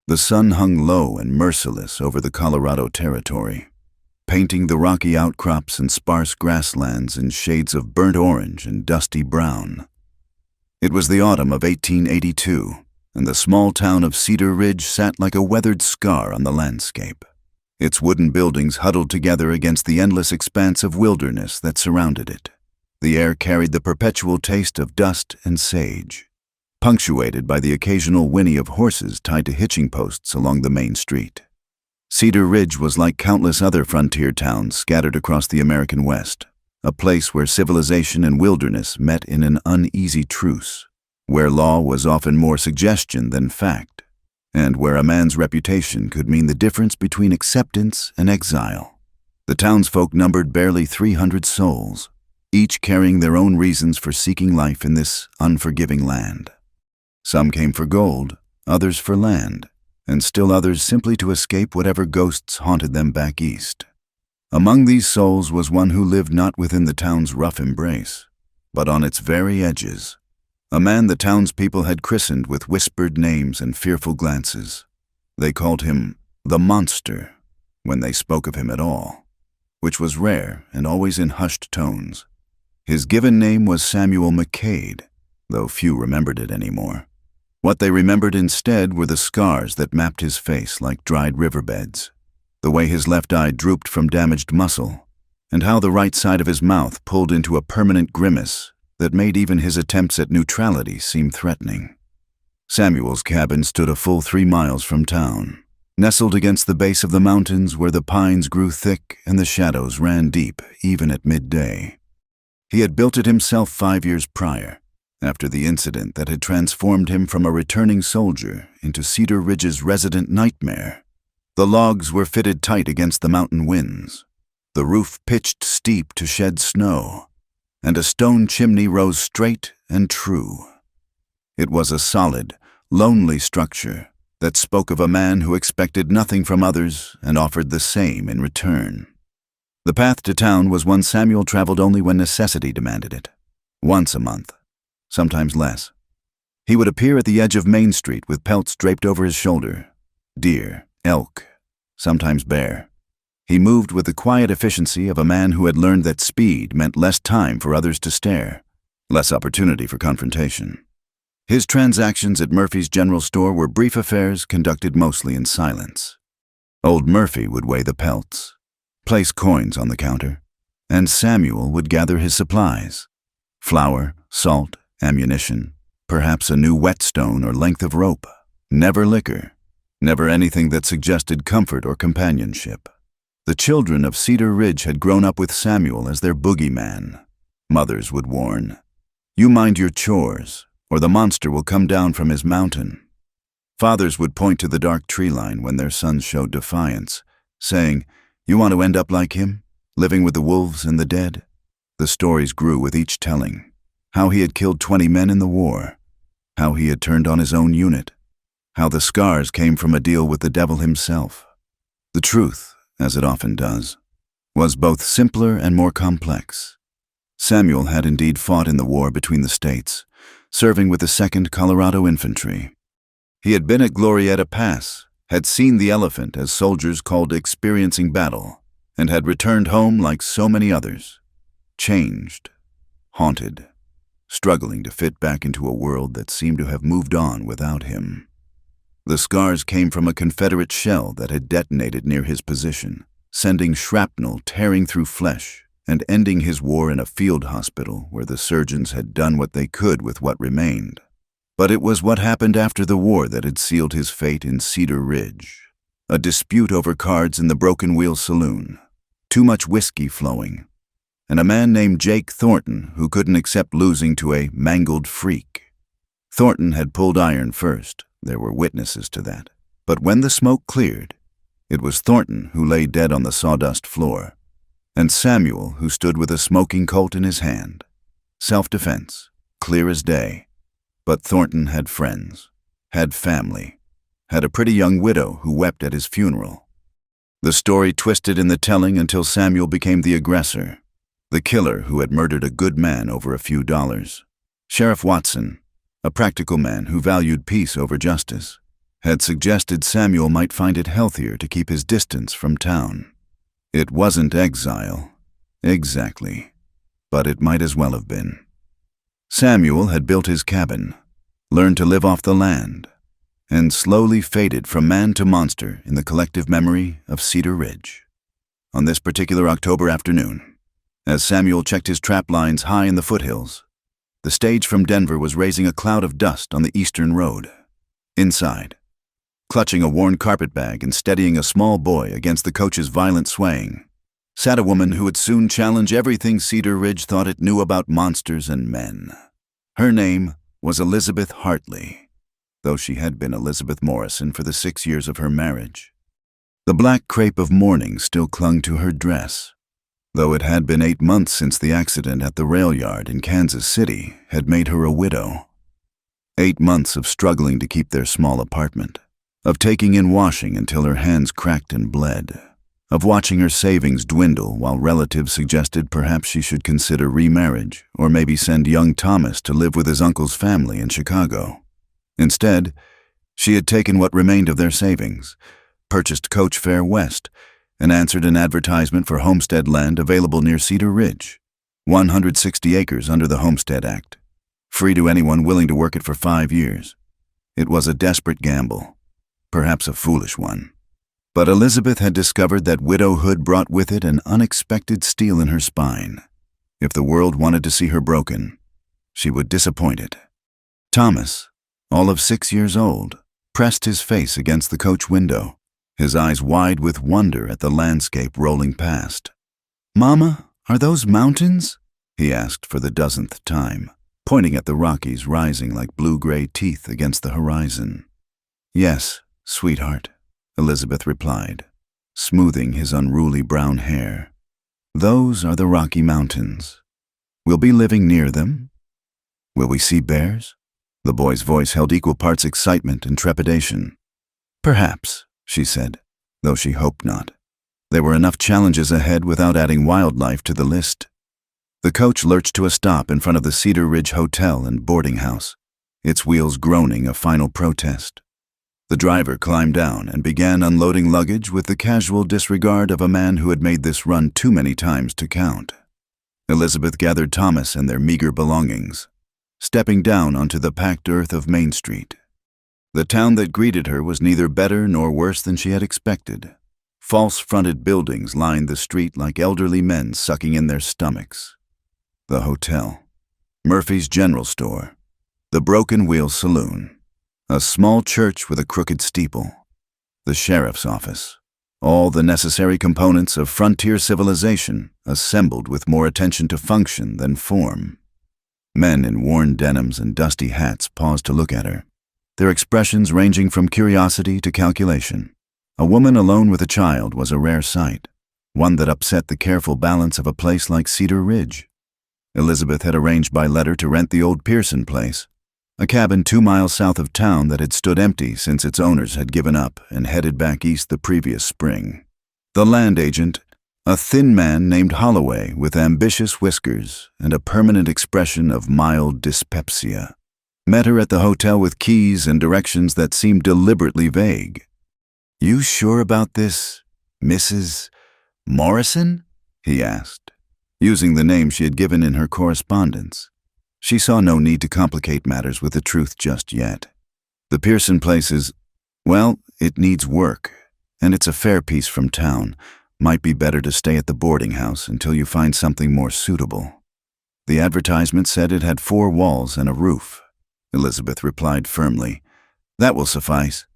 The sun hung low and merciless over the Colorado Territory, painting the rocky outcrops and sparse grasslands in shades of burnt orange and dusty brown. It was the autumn of 1882, and the small town of Cedar Ridge sat like a weathered scar on the landscape, its wooden buildings huddled together against the endless expanse of wilderness that surrounded it. The air carried the perpetual taste of dust and sage, punctuated by the occasional whinny of horses tied to hitching posts along the main street. Cedar Ridge was like countless other frontier towns scattered across the American West, a place where civilization and wilderness met in an uneasy truce, where law was often more suggestion than fact, and where a man's reputation could mean the difference between acceptance and exile. The townsfolk numbered barely 300 souls, each carrying their own reasons for seeking life in this unforgiving land. Some came for gold, others for land, and still others simply to escape whatever ghosts haunted them back east. Among these souls was one who lived not within the town's rough embrace, but on its very edges, a man the townspeople had christened with whispered names and fearful glances. They called him the Monster when they spoke of him at all, which was rare and always in hushed tones. His given name was Samuel McCade, though few remembered it anymore. What they remembered instead were the scars that mapped his face like dried riverbeds, the way his left eye drooped from damaged muscle, and how the right side of his mouth pulled into a permanent grimace that made even his attempts at neutrality seem threatening. Samuel's cabin stood a full 3 miles from town, nestled against the base of the mountains where the pines grew thick and the shadows ran deep even at midday. He had built it himself 5 years prior, after the incident that had transformed him from a returning soldier into Cedar Ridge's resident nightmare. The logs were fitted tight against the mountain winds, the roof pitched steep to shed snow, and a stone chimney rose straight and true. It was a solid, lonely structure that spoke of a man who expected nothing from others and offered the same in return. The path to town was one Samuel traveled only when necessity demanded it, once a month, sometimes less. He would appear at the edge of Main Street with pelts draped over his shoulder, deer, elk, sometimes bear. He moved with the quiet efficiency of a man who had learned that speed meant less time for others to stare, less opportunity for confrontation. His transactions at Murphy's General Store were brief affairs conducted mostly in silence. Old Murphy would weigh the pelts, place coins on the counter, and Samuel would gather his supplies: flour, salt, ammunition, perhaps a new whetstone or length of rope. Never liquor, never anything that suggested comfort or companionship. The children of Cedar Ridge had grown up with Samuel as their boogeyman. Mothers would warn, "You mind your chores, or the monster will come down from his mountain." Fathers would point to the dark tree line when their sons showed defiance, saying, "You want to end up like him, living with the wolves and the dead?" The stories grew with each telling: how he had killed 20 men in the war, how he had turned on his own unit, how the scars came from a deal with the devil himself. The truth, as it often does, was both simpler and more complex. Samuel had indeed fought in the war between the states, serving with the 2nd Colorado Infantry. He had been at Glorieta Pass, had seen the elephant as soldiers called experiencing battle, and had returned home like so many others, changed, haunted, struggling to fit back into a world that seemed to have moved on without him. The scars came from a Confederate shell that had detonated near his position, sending shrapnel tearing through flesh and ending his war in a field hospital where the surgeons had done what they could with what remained. But it was what happened after the war that had sealed his fate in Cedar Ridge. A dispute over cards in the Broken Wheel Saloon, too much whiskey flowing, and a man named Jake Thornton who couldn't accept losing to a mangled freak. Thornton had pulled iron first, there were witnesses to that. But when the smoke cleared, it was Thornton who lay dead on the sawdust floor, and Samuel who stood with a smoking Colt in his hand. Self-defense, clear as day. But Thornton had friends, had family, had a pretty young widow who wept at his funeral. The story twisted in the telling until Samuel became the aggressor, the killer who had murdered a good man over a few dollars. Sheriff Watson, a practical man who valued peace over justice, had suggested Samuel might find it healthier to keep his distance from town. It wasn't exile, exactly, but it might as well have been. Samuel had built his cabin, learned to live off the land, and slowly faded from man to monster in the collective memory of Cedar Ridge. On this particular October afternoon, as Samuel checked his trap lines high in the foothills, the stage from Denver was raising a cloud of dust on the eastern road. Inside, clutching a worn carpetbag and steadying a small boy against the coach's violent swaying, sat a woman who would soon challenge everything Cedar Ridge thought it knew about monsters and men. Her name was Elizabeth Hartley, though she had been Elizabeth Morrison for the 6 years of her marriage. The black crepe of mourning still clung to her dress, though it had been 8 months since the accident at the rail yard in Kansas City had made her a widow. 8 months of struggling to keep their small apartment, of taking in washing until her hands cracked and bled, of watching her savings dwindle while relatives suggested perhaps she should consider remarriage or maybe send young Thomas to live with his uncle's family in Chicago. Instead, she had taken what remained of their savings, purchased coach fare west, and answered an advertisement for homestead land available near Cedar Ridge, 160 acres under the Homestead Act, free to anyone willing to work it for 5 years. It was a desperate gamble, perhaps a foolish one. But Elizabeth had discovered that widowhood brought with it an unexpected steel in her spine. If the world wanted to see her broken, she would disappoint it. Thomas, all of 6 years old, pressed his face against the coach window, his eyes wide with wonder at the landscape rolling past. "Mama, are those mountains?" he asked for the 10th time, pointing at the Rockies rising like blue-gray teeth against the horizon. "Yes, sweetheart," Elizabeth replied, smoothing his unruly brown hair. "Those are the Rocky Mountains. We'll be living near them. Will we see bears?" The boy's voice held equal parts excitement and trepidation. "Perhaps," she said, though she hoped not. There were enough challenges ahead without adding wildlife to the list. The coach lurched to a stop in front of the Cedar Ridge Hotel and boarding house, its wheels groaning a final protest. The driver climbed down and began unloading luggage with the casual disregard of a man who had made this run too many times to count. Elizabeth gathered Thomas and their meager belongings, stepping down onto the packed earth of Main Street. The town that greeted her was neither better nor worse than she had expected. False-fronted buildings lined the street like elderly men sucking in their stomachs. The hotel, Murphy's General Store, the Broken Wheel Saloon, a small church with a crooked steeple, the sheriff's office, all the necessary components of frontier civilization assembled with more attention to function than form. Men in worn denims and dusty hats paused to look at her, their expressions ranging from curiosity to calculation. A woman alone with a child was a rare sight, one that upset the careful balance of a place like Cedar Ridge. Elizabeth had arranged by letter to rent the old Pearson place, a cabin 2 miles south of town that had stood empty since its owners had given up and headed back east the previous spring. The land agent, a thin man named Holloway with ambitious whiskers and a permanent expression of mild dyspepsia, met her at the hotel with keys and directions that seemed deliberately vague. "You sure about this, Mrs. Morrison?" he asked, using the name she had given in her correspondence. She saw no need to complicate matters with the truth just yet. The Pearson place is, well, it needs work, and it's a fair piece from town. Might be better to stay at the boarding house until you find something more suitable. The advertisement said it had 4 walls and a roof. Elizabeth replied firmly, "That will suffice."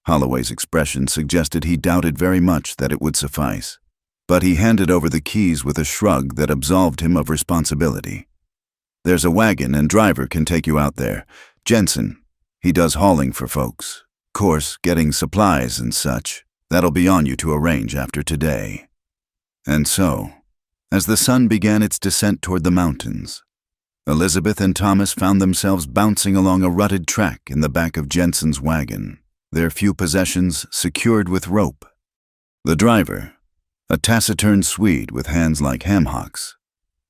Holloway's expression suggested he doubted very much that it would suffice, but he handed over the keys with a shrug that absolved him of responsibility. "There's a wagon and driver can take you out there. Jensen, he does hauling for folks. Course, getting supplies and such, that'll be on you to arrange after today." And so, as the sun began its descent toward the mountains, Elizabeth and Thomas found themselves bouncing along a rutted track in the back of Jensen's wagon, their few possessions secured with rope. The driver, a taciturn Swede with hands like ham hocks,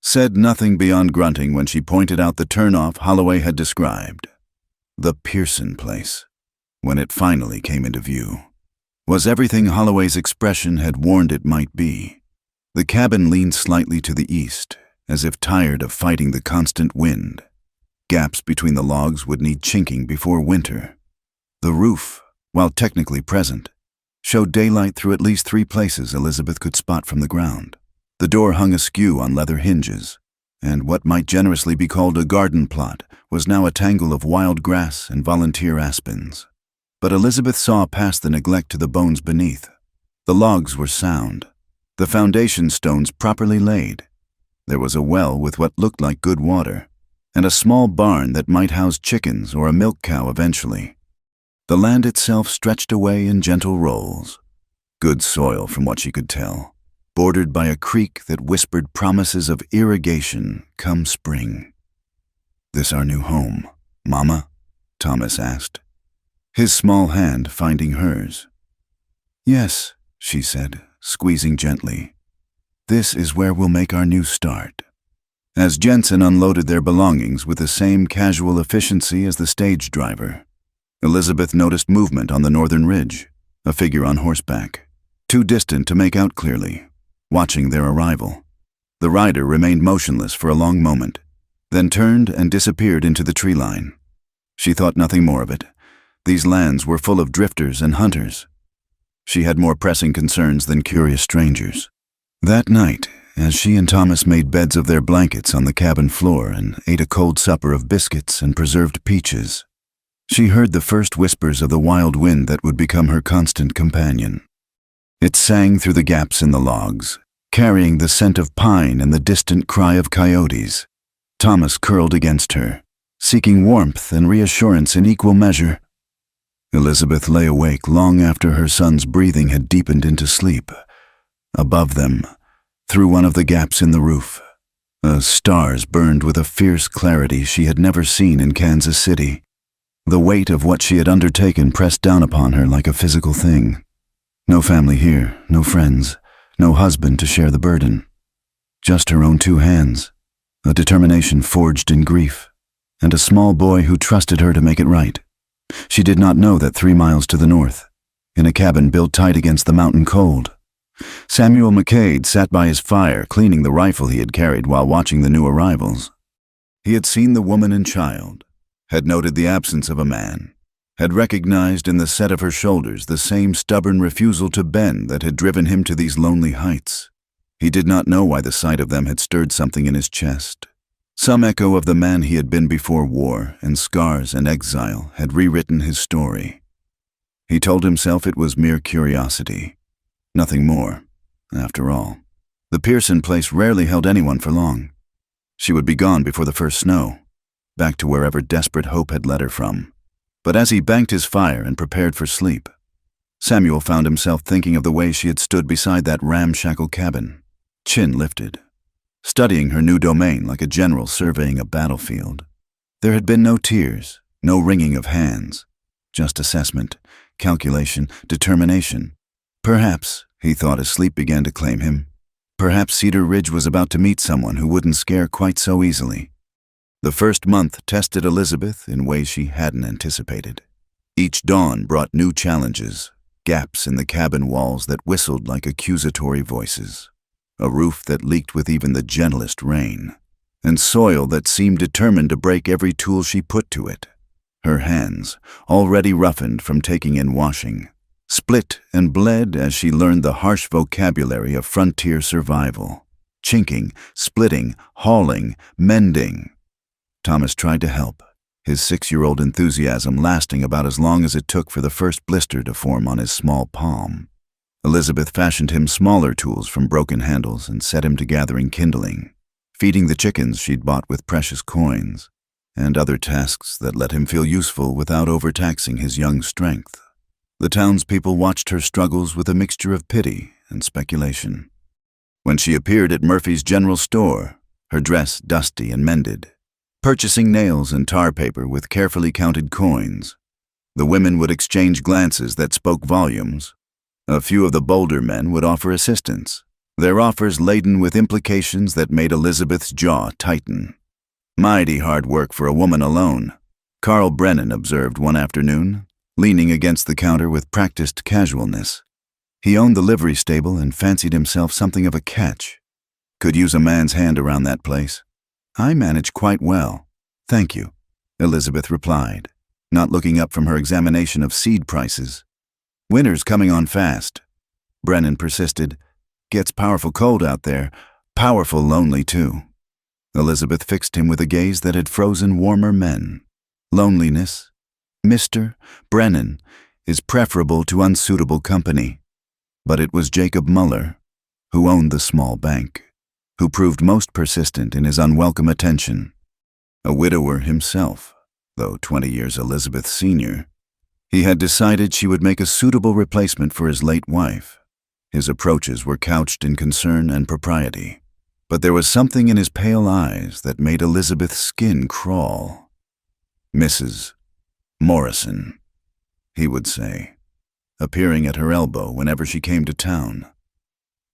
said nothing beyond grunting when she pointed out the turnoff Holloway had described, the Pearson place. when it finally came into view, was everything Holloway's expression had warned it might be. The cabin leaned slightly to the east, as if tired of fighting the constant wind. Gaps between the logs would need chinking before winter. The roof, while technically present, showed daylight through at least 3 places Elizabeth could spot from the ground. The door hung askew on leather hinges, and what might generously be called a garden plot was now a tangle of wild grass and volunteer aspens. But Elizabeth saw past the neglect to the bones beneath. The logs were sound, the foundation stones properly laid. There was a well with what looked like good water, and a small barn that might house chickens or a milk cow eventually. The land itself stretched away in gentle rolls, good soil from what she could tell, bordered by a creek that whispered promises of irrigation come spring. "This our new home, Mama?" Thomas asked, his small hand finding hers. "Yes," she said, squeezing gently. "This is where we'll make our new start." As Jensen unloaded their belongings with the same casual efficiency as the stage driver, Elizabeth noticed movement on the northern ridge, a figure on horseback, too distant to make out clearly, watching their arrival. The rider remained motionless for a long moment, then turned and disappeared into the tree line. She thought nothing more of it. These lands were full of drifters and hunters. She had more pressing concerns than curious strangers. That night, as she and Thomas made beds of their blankets on the cabin floor and ate a cold supper of biscuits and preserved peaches, she heard the first whispers of the wild wind that would become her constant companion. It sang through the gaps in the logs, carrying the scent of pine and the distant cry of coyotes. Thomas curled against her, seeking warmth and reassurance in equal measure. Elizabeth lay awake long after her son's breathing had deepened into sleep. Above them, through one of the gaps in the roof, stars burned with a fierce clarity she had never seen in Kansas City. The weight of what she had undertaken pressed down upon her like a physical thing. No family here, no friends, no husband to share the burden. Just her own 2 hands, a determination forged in grief, and a small boy who trusted her to make it right. She did not know that 3 miles to the north, in a cabin built tight against the mountain cold, Samuel McCade sat by his fire cleaning the rifle he had carried while watching the new arrivals. He had seen the woman and child, had noted the absence of a man, had recognized in the set of her shoulders the same stubborn refusal to bend that had driven him to these lonely heights. He did not know why the sight of them had stirred something in his chest. Some echo of the man he had been before war and scars and exile had rewritten his story. He told himself it was mere curiosity, nothing more, after all. The Pearson place rarely held anyone for long. She would be gone before the first snow, back to wherever desperate hope had led her from. But as he banked his fire and prepared for sleep, Samuel found himself thinking of the way she had stood beside that ramshackle cabin, chin lifted, studying her new domain like a general surveying a battlefield. There had been no tears, no wringing of hands, just assessment, calculation, determination. Perhaps, he thought as sleep began to claim him, perhaps Cedar Ridge was about to meet someone who wouldn't scare quite so easily. The first month tested Elizabeth in ways she hadn't anticipated. Each dawn brought new challenges, gaps in the cabin walls that whistled like accusatory voices, a roof that leaked with even the gentlest rain, and soil that seemed determined to break every tool she put to it. Her hands, already roughened from taking in washing, split and bled as she learned the harsh vocabulary of frontier survival. Chinking, splitting, hauling, mending. Thomas tried to help, his 6-year-old enthusiasm lasting about as long as it took for the first blister to form on his small palm. Elizabeth fashioned him smaller tools from broken handles and set him to gathering kindling, feeding the chickens she'd bought with precious coins, and other tasks that let him feel useful without overtaxing his young strength. The townspeople watched her struggles with a mixture of pity and speculation. When she appeared at Murphy's general store, her dress dusty and mended, purchasing nails and tar paper with carefully counted coins, the women would exchange glances that spoke volumes. A few of the bolder men would offer assistance, their offers laden with implications that made Elizabeth's jaw tighten. Mighty hard work for a woman alone, Carl Brennan observed one afternoon, leaning against the counter with practiced casualness. He owned the livery stable and fancied himself something of a catch. Could use a man's hand around that place. I manage quite well, thank you, Elizabeth replied, not looking up from her examination of seed prices. Winter's coming on fast, Brennan persisted. Gets powerful cold out there, powerful lonely too. Elizabeth fixed him with a gaze that had frozen warmer men. Loneliness, Mr. Brennan, is preferable to unsuitable company. But it was Jacob Muller, who owned the small bank, who proved most persistent in his unwelcome attention. A widower himself, though 20 years Elizabeth's senior, he had decided she would make a suitable replacement for his late wife. His approaches were couched in concern and propriety, but there was something in his pale eyes that made Elizabeth's skin crawl. Mrs. Morrison, he would say, appearing at her elbow whenever she came to town.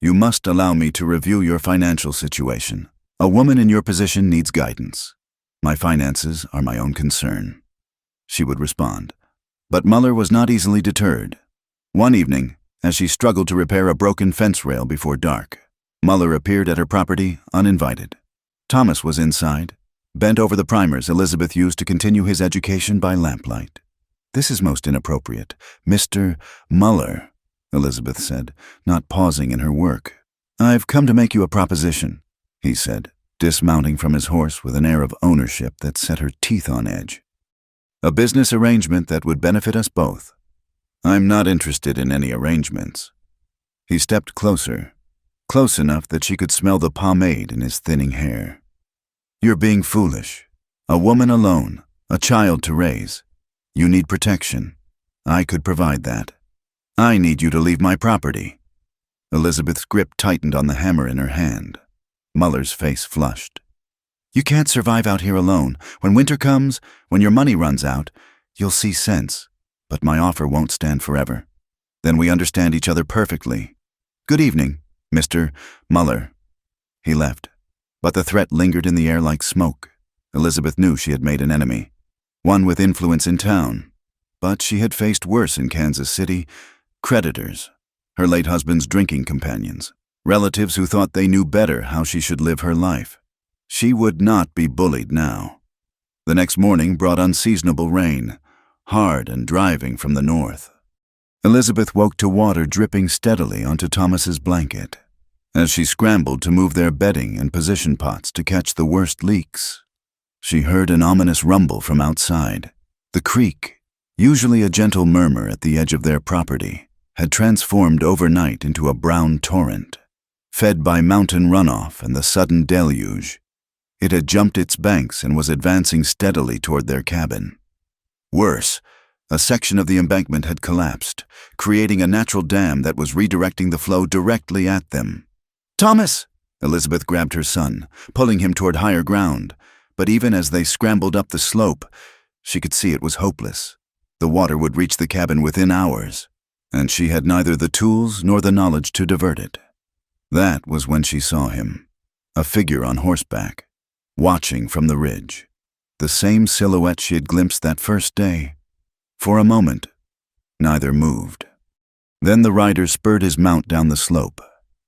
You must allow me to review your financial situation. A woman in your position needs guidance. My finances are my own concern, she would respond. But Muller was not easily deterred. One evening, as she struggled to repair a broken fence rail before dark, Muller appeared at her property uninvited. Thomas was inside, bent over the primers Elizabeth used to continue his education by lamplight. This is most inappropriate. Mr. Muller, Elizabeth said, not pausing in her work. I've come to make you a proposition, he said, dismounting from his horse with an air of ownership that set her teeth on edge. A business arrangement that would benefit us both. I'm not interested in any arrangements. He stepped closer, close enough that she could smell the pomade in his thinning hair. You're being foolish. A woman alone, a child to raise. You need protection. I could provide that. I need you to leave my property. Elizabeth's grip tightened on the hammer in her hand. Muller's face flushed. You can't survive out here alone. When winter comes, when your money runs out, you'll see sense. But my offer won't stand forever. Then we understand each other perfectly. Good evening, Mr. Muller. He left, but the threat lingered in the air like smoke. Elizabeth knew she had made an enemy, one with influence in town. But she had faced worse in Kansas City, creditors, her late husband's drinking companions, relatives who thought they knew better how she should live her life. She would not be bullied now. The next morning brought unseasonable rain, hard and driving from the north. Elizabeth woke to water dripping steadily onto Thomas's blanket. As she scrambled to move their bedding and position pots to catch the worst leaks, she heard an ominous rumble from outside. The creek, usually a gentle murmur at the edge of their property, had transformed overnight into a brown torrent, fed by mountain runoff and the sudden deluge. It had jumped its banks and was advancing steadily toward their cabin. Worse, a section of the embankment had collapsed, creating a natural dam that was redirecting the flow directly at them. Thomas! Elizabeth grabbed her son, pulling him toward higher ground, but even as they scrambled up the slope, she could see it was hopeless. The water would reach the cabin within hours, and she had neither the tools nor the knowledge to divert it. That was when she saw him, a figure on horseback, watching from the ridge. The same silhouette she had glimpsed that first day. For a moment, neither moved. Then the rider spurred his mount down the slope,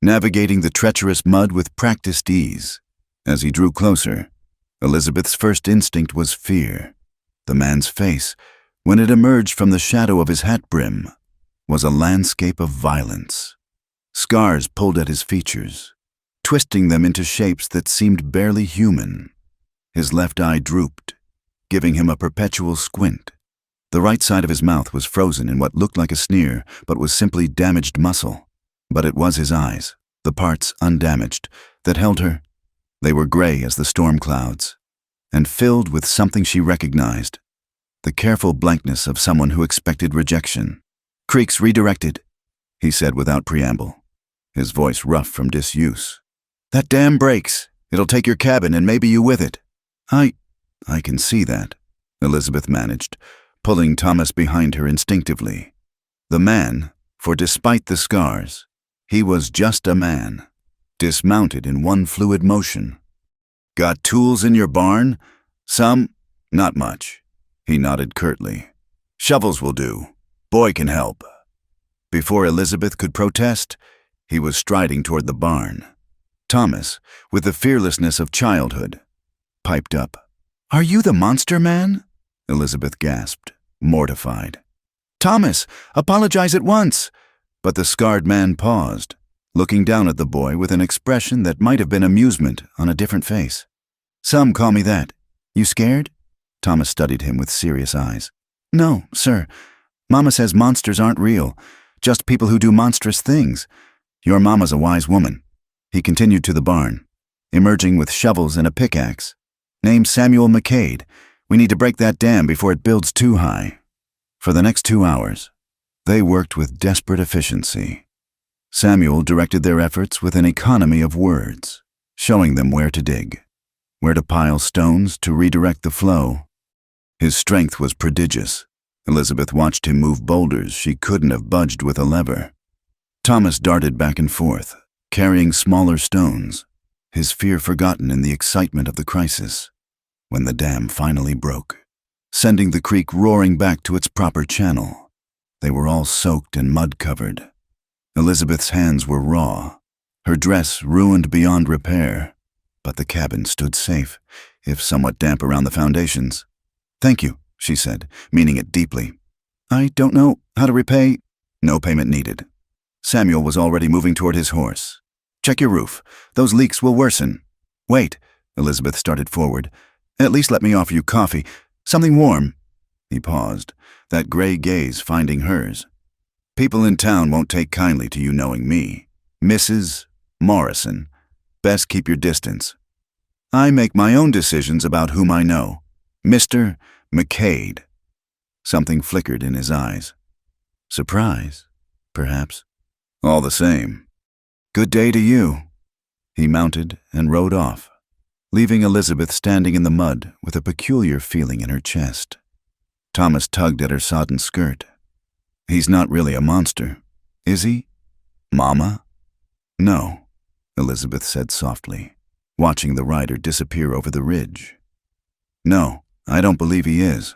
navigating the treacherous mud with practiced ease. As he drew closer, Elizabeth's first instinct was fear. The man's face, when it emerged from the shadow of his hat brim, was a landscape of violence. Scars pulled at his features, twisting them into shapes that seemed barely human. His left eye drooped, giving him a perpetual squint. The right side of his mouth was frozen in what looked like a sneer, but was simply damaged muscle. But it was his eyes, the parts undamaged, that held her. They were gray as the storm clouds, and filled with something she recognized, the careful blankness of someone who expected rejection. Creeks redirected, he said without preamble, his voice rough from disuse. That dam breaks. It'll take your cabin and maybe you with it. I can see that, Elizabeth managed, pulling Thomas behind her instinctively. The man, for despite the scars, he was just a man, dismounted in one fluid motion. Got tools in your barn? Some? Not much. He nodded curtly. Shovels will do. Boy can help." Before Elizabeth could protest, he was striding toward the barn. Thomas, with the fearlessness of childhood, piped up. "Are you the monster man?" Elizabeth gasped, mortified. "Thomas, apologize at once!" But the scarred man paused, looking down at the boy with an expression that might have been amusement on a different face. "Some call me that. You scared?" Thomas studied him with serious eyes. "No, sir. Mama says monsters aren't real, just people who do monstrous things. Your mama's a wise woman." He continued to the barn, emerging with shovels and a pickaxe. "Name's Samuel McCade. We need to break that dam before it builds too high." For the next 2 hours, they worked with desperate efficiency. Samuel directed their efforts with an economy of words, showing them where to dig, where to pile stones to redirect the flow. His strength was prodigious. Elizabeth watched him move boulders she couldn't have budged with a lever. Thomas darted back and forth, carrying smaller stones, his fear forgotten in the excitement of the crisis. When the dam finally broke, sending the creek roaring back to its proper channel, they were all soaked and mud-covered. Elizabeth's hands were raw, her dress ruined beyond repair, but the cabin stood safe, if somewhat damp around the foundations. "Thank you," she said, meaning it deeply. "I don't know how to repay." No payment needed. Samuel was already moving toward his horse. "Check your roof. Those leaks will worsen." "Wait," Elizabeth started forward. "At least let me offer you coffee. Something warm." He paused, that gray gaze finding hers. "People in town won't take kindly to you knowing me. Mrs. Morrison. Best keep your distance. I make my own decisions about whom I know. Mr. McCade." Something flickered in his eyes. Surprise, perhaps. "All the same. Good day to you." He mounted and rode off, leaving Elizabeth standing in the mud with a peculiar feeling in her chest. Thomas tugged at her sodden skirt. "He's not really a monster, is he, Mama?" "No," Elizabeth said softly, watching the rider disappear over the ridge. "No, I don't believe he is."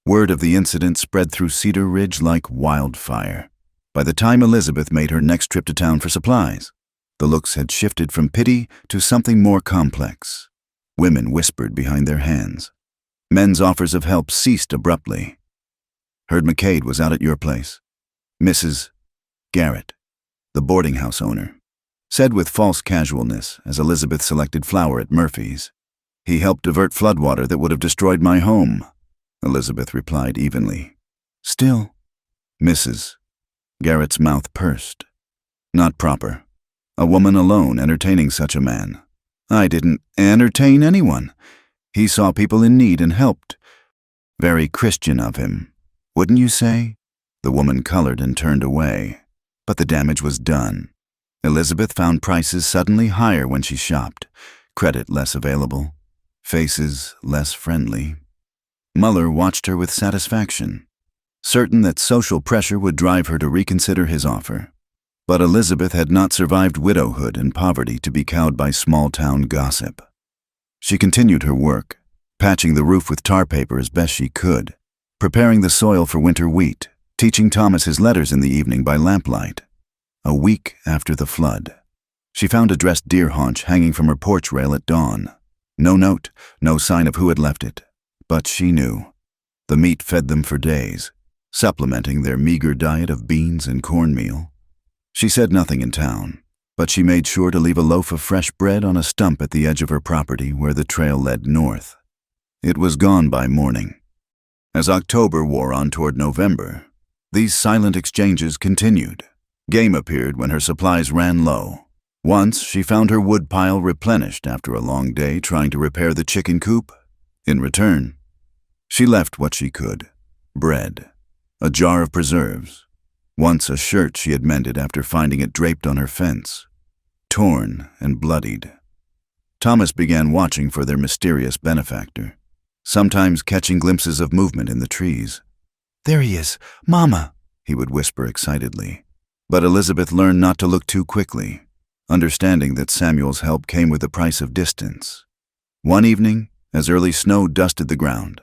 Word of the incident spread through Cedar Ridge like wildfire. By the time Elizabeth made her next trip to town for supplies, the looks had shifted from pity to something more complex. Women whispered behind their hands. Men's offers of help ceased abruptly. "Heard McCade was out at your place." Mrs. Garrett, the boarding house owner, said with false casualness as Elizabeth selected flour at Murphy's. "He helped divert floodwater that would have destroyed my home," Elizabeth replied evenly. "Still." Mrs. Garrett's mouth pursed. "Not proper. A woman alone entertaining such a man." "I didn't entertain anyone. He saw people in need and helped." "Very Christian of him, wouldn't you say?" The woman colored and turned away. But the damage was done. Elizabeth found prices suddenly higher when she shopped, credit less available, faces less friendly. Muller watched her with satisfaction, certain that social pressure would drive her to reconsider his offer. But Elizabeth had not survived widowhood and poverty to be cowed by small-town gossip. She continued her work, patching the roof with tar paper as best she could, preparing the soil for winter wheat, teaching Thomas his letters in the evening by lamplight. A week after the flood, she found a dressed deer haunch hanging from her porch rail at dawn. No note, no sign of who had left it. But she knew. The meat fed them for days, supplementing their meager diet of beans and cornmeal. She said nothing in town, but she made sure to leave a loaf of fresh bread on a stump at the edge of her property where the trail led north. It was gone by morning. As October wore on toward November, these silent exchanges continued. Game appeared when her supplies ran low. Once she found her wood pile replenished after a long day trying to repair the chicken coop. In return, she left what she could: bread, a jar of preserves, once a shirt she had mended after finding it draped on her fence, torn and bloodied. Thomas began watching for their mysterious benefactor, sometimes catching glimpses of movement in the trees. "There he is, Mama," he would whisper excitedly. But Elizabeth learned not to look too quickly, understanding that Samuel's help came with the price of distance. One evening, as early snow dusted the ground,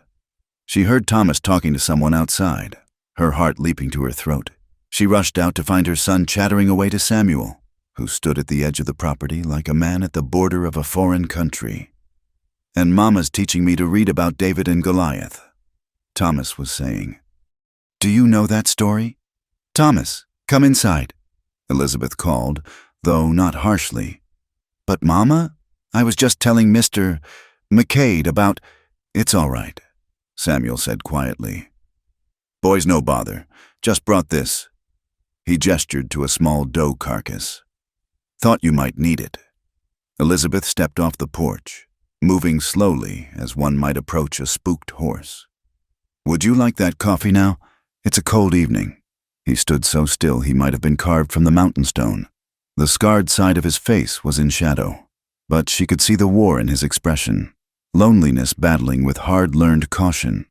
she heard Thomas talking to someone outside. her heart leaping to her throat. She rushed out to find her son chattering away to Samuel, who stood at the edge of the property like a man at the border of a foreign country. "And Mama's teaching me to read about David and Goliath," Thomas was saying. "Do you know that story? Thomas, come inside," Elizabeth called, though not harshly. "But Mama, I was just telling Mr. McCade about—" "It's all right," Samuel said quietly. "Boys, no bother. Just brought this." He gestured to a small dough carcass. "Thought you might need it." Elizabeth stepped off the porch, moving slowly as one might approach a spooked horse. "Would you like that coffee now? It's a cold evening." He stood so still he might have been carved from the mountain stone. The scarred side of his face was in shadow, but she could see the war in his expression, loneliness battling with hard-learned caution.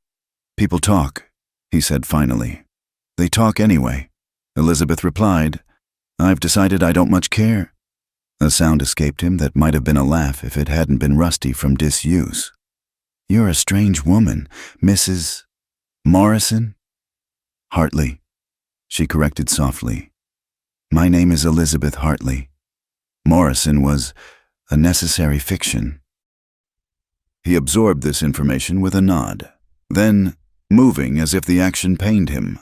"People talk," he said finally. "They talk anyway," Elizabeth replied. "I've decided I don't much care." A sound escaped him that might have been a laugh if it hadn't been rusty from disuse. "You're a strange woman, Mrs. Morrison?" "Hartley," she corrected softly. "My name is Elizabeth Hartley. Morrison was a necessary fiction." He absorbed this information with a nod. Then, moving as if the action pained him,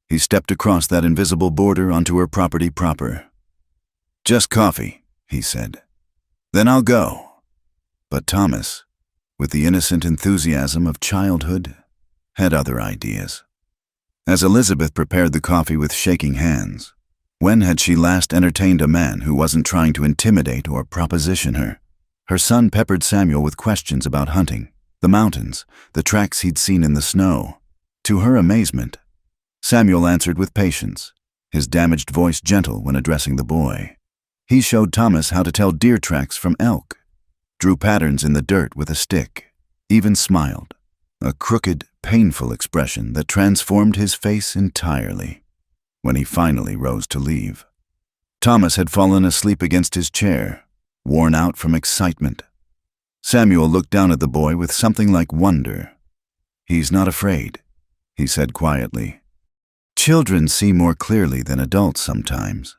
he stepped across that invisible border onto her property proper. "Just coffee," he said. "Then I'll go." But Thomas, with the innocent enthusiasm of childhood, had other ideas. As Elizabeth prepared the coffee with shaking hands, when had she last entertained a man who wasn't trying to intimidate or proposition her? Her son peppered Samuel with questions about hunting, the mountains, the tracks he'd seen in the snow. To her amazement, Samuel answered with patience, his damaged voice gentle when addressing the boy. He showed Thomas how to tell deer tracks from elk, drew patterns in the dirt with a stick, even smiled, a crooked, painful expression that transformed his face entirely when he finally rose to leave. Thomas had fallen asleep against his chair, worn out from excitement. Samuel looked down at the boy with something like wonder. "He's not afraid," he said quietly. "Children see more clearly than adults sometimes."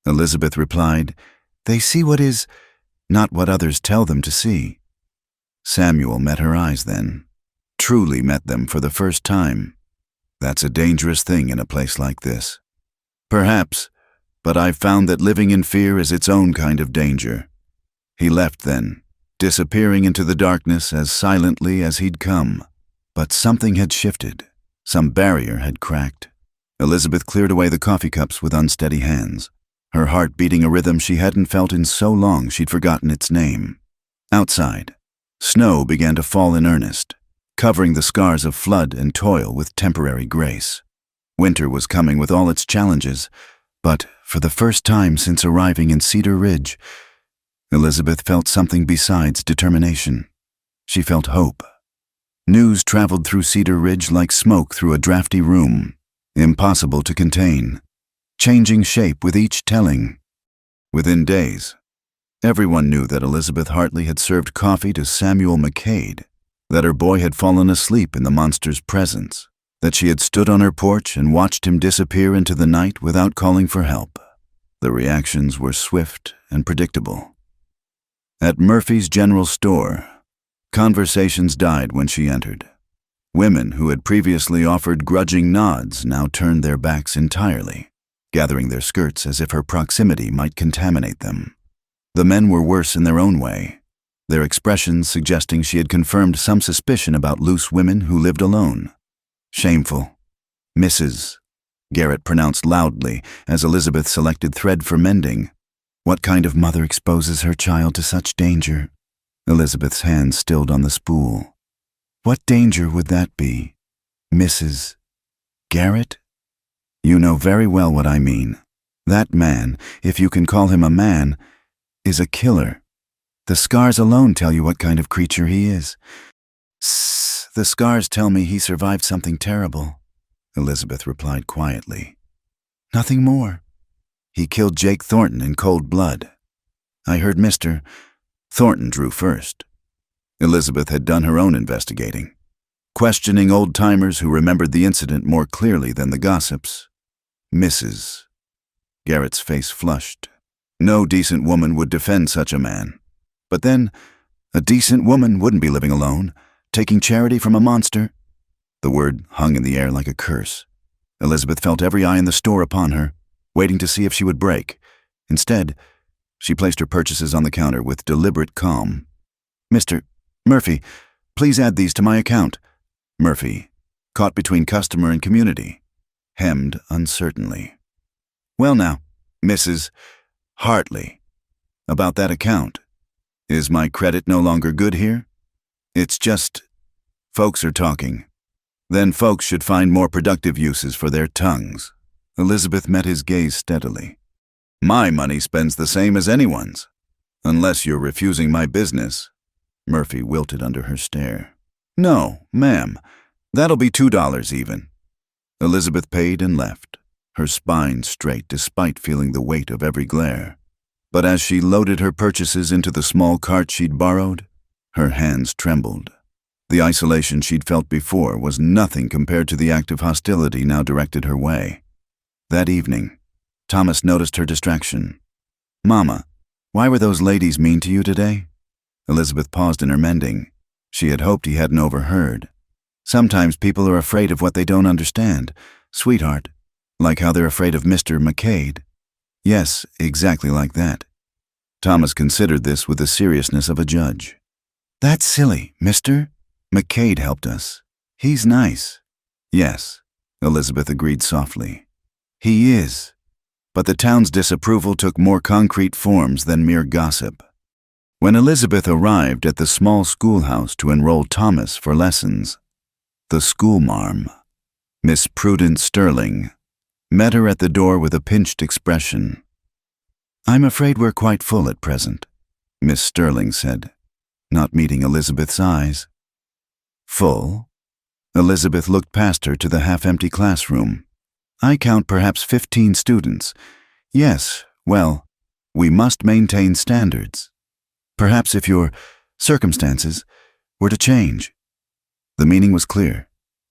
Elizabeth replied, "They see what is, not what others tell them to see." Samuel met her eyes then, truly met them for the first time. "That's a dangerous thing in a place like this." "Perhaps, but I've found that living in fear is its own kind of danger." He left then, disappearing into the darkness as silently as he'd come. But something had shifted. Some barrier had cracked. Elizabeth cleared away the coffee cups with unsteady hands, her heart beating a rhythm she hadn't felt in so long she'd forgotten its name. Outside, snow began to fall in earnest, covering the scars of flood and toil with temporary grace. Winter was coming with all its challenges, but for the first time since arriving in Cedar Ridge, Elizabeth felt something besides determination. She felt hope. News traveled through Cedar Ridge like smoke through a drafty room, impossible to contain, changing shape with each telling. Within days, everyone knew that Elizabeth Hartley had served coffee to Samuel McCade, that her boy had fallen asleep in the monster's presence, that she had stood on her porch and watched him disappear into the night without calling for help. The reactions were swift and predictable. At Murphy's General Store, conversations died when she entered. Women who had previously offered grudging nods now turned their backs entirely, gathering their skirts as if her proximity might contaminate them. The men were worse in their own way, their expressions suggesting she had confirmed some suspicion about loose women who lived alone. "Shameful." "Mrs." Garrett pronounced loudly as Elizabeth selected thread for mending. "What kind of mother exposes her child to such danger?" Elizabeth's hand stilled on the spool. "What danger would that be, Mrs. Garrett?" "You know very well what I mean. That man, if you can call him a man, is a killer. The scars alone tell you what kind of creature he is." "The scars tell me he survived something terrible," Elizabeth replied quietly. "Nothing more. He killed Jake Thornton in cold blood. I heard Mr. Thornton drew first." Elizabeth had done her own investigating. questioning old-timers who remembered the incident more clearly than the gossips. Mrs. Garrett's face flushed. No decent woman would defend such a man. But then, a decent woman wouldn't be living alone, taking charity from a monster. The word hung in the air like a curse. Elizabeth felt every eye in the store upon her, waiting to see if she would break. Instead, she placed her purchases on the counter with deliberate calm. "Mr. Murphy, please add these to my account." Murphy, caught between customer and community, hemmed uncertainly. "Well now, Mrs. Hartley, about that account. Is my credit no longer good here? It's just, folks are talking. Then folks should find more productive uses for their tongues." Elizabeth met his gaze steadily. "My money spends the same as anyone's, unless you're refusing my business." Murphy wilted under her stare. "No, ma'am, that'll be $2 even." Elizabeth paid and left, her spine straight despite feeling the weight of every glare. But as she loaded her purchases into the small cart she'd borrowed, her hands trembled. The isolation she'd felt before was nothing compared to the act of hostility now directed her way. That evening, Thomas noticed her distraction. "Mama, why were those ladies mean to you today?" Elizabeth paused in her mending. She had hoped he hadn't overheard. "Sometimes people are afraid of what they don't understand, sweetheart, like how they're afraid of Mr. McCade." "Yes, exactly like that." Thomas considered this with the seriousness of a judge. "That's silly, Mr. McCade helped us. He's nice." "Yes," Elizabeth agreed softly. "He is." But the town's disapproval took more concrete forms than mere gossip. When Elizabeth arrived at the small schoolhouse to enroll Thomas for lessons, the schoolmarm, Miss Prudence Sterling, met her at the door with a pinched expression. "I'm afraid we're quite full at present," Miss Sterling said, not meeting Elizabeth's eyes. "Full?" Elizabeth looked past her to the half-empty classroom. "I count perhaps 15 students. Yes, well, we must maintain standards. Perhaps if your circumstances were to change." The meaning was clear.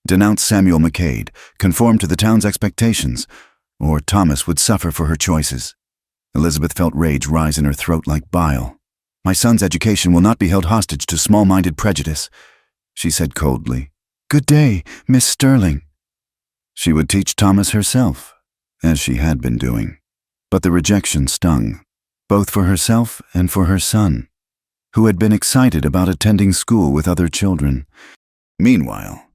Denounce Samuel McCade, conform to the town's expectations, or Thomas would suffer for her choices. Elizabeth felt rage rise in her throat like bile. "My son's education will not be held hostage to small-minded prejudice," she said coldly. "Good day, Miss Sterling." She would teach Thomas herself, as she had been doing. But the rejection stung, both for herself and for her son, who had been excited about attending school with other children. Meanwhile,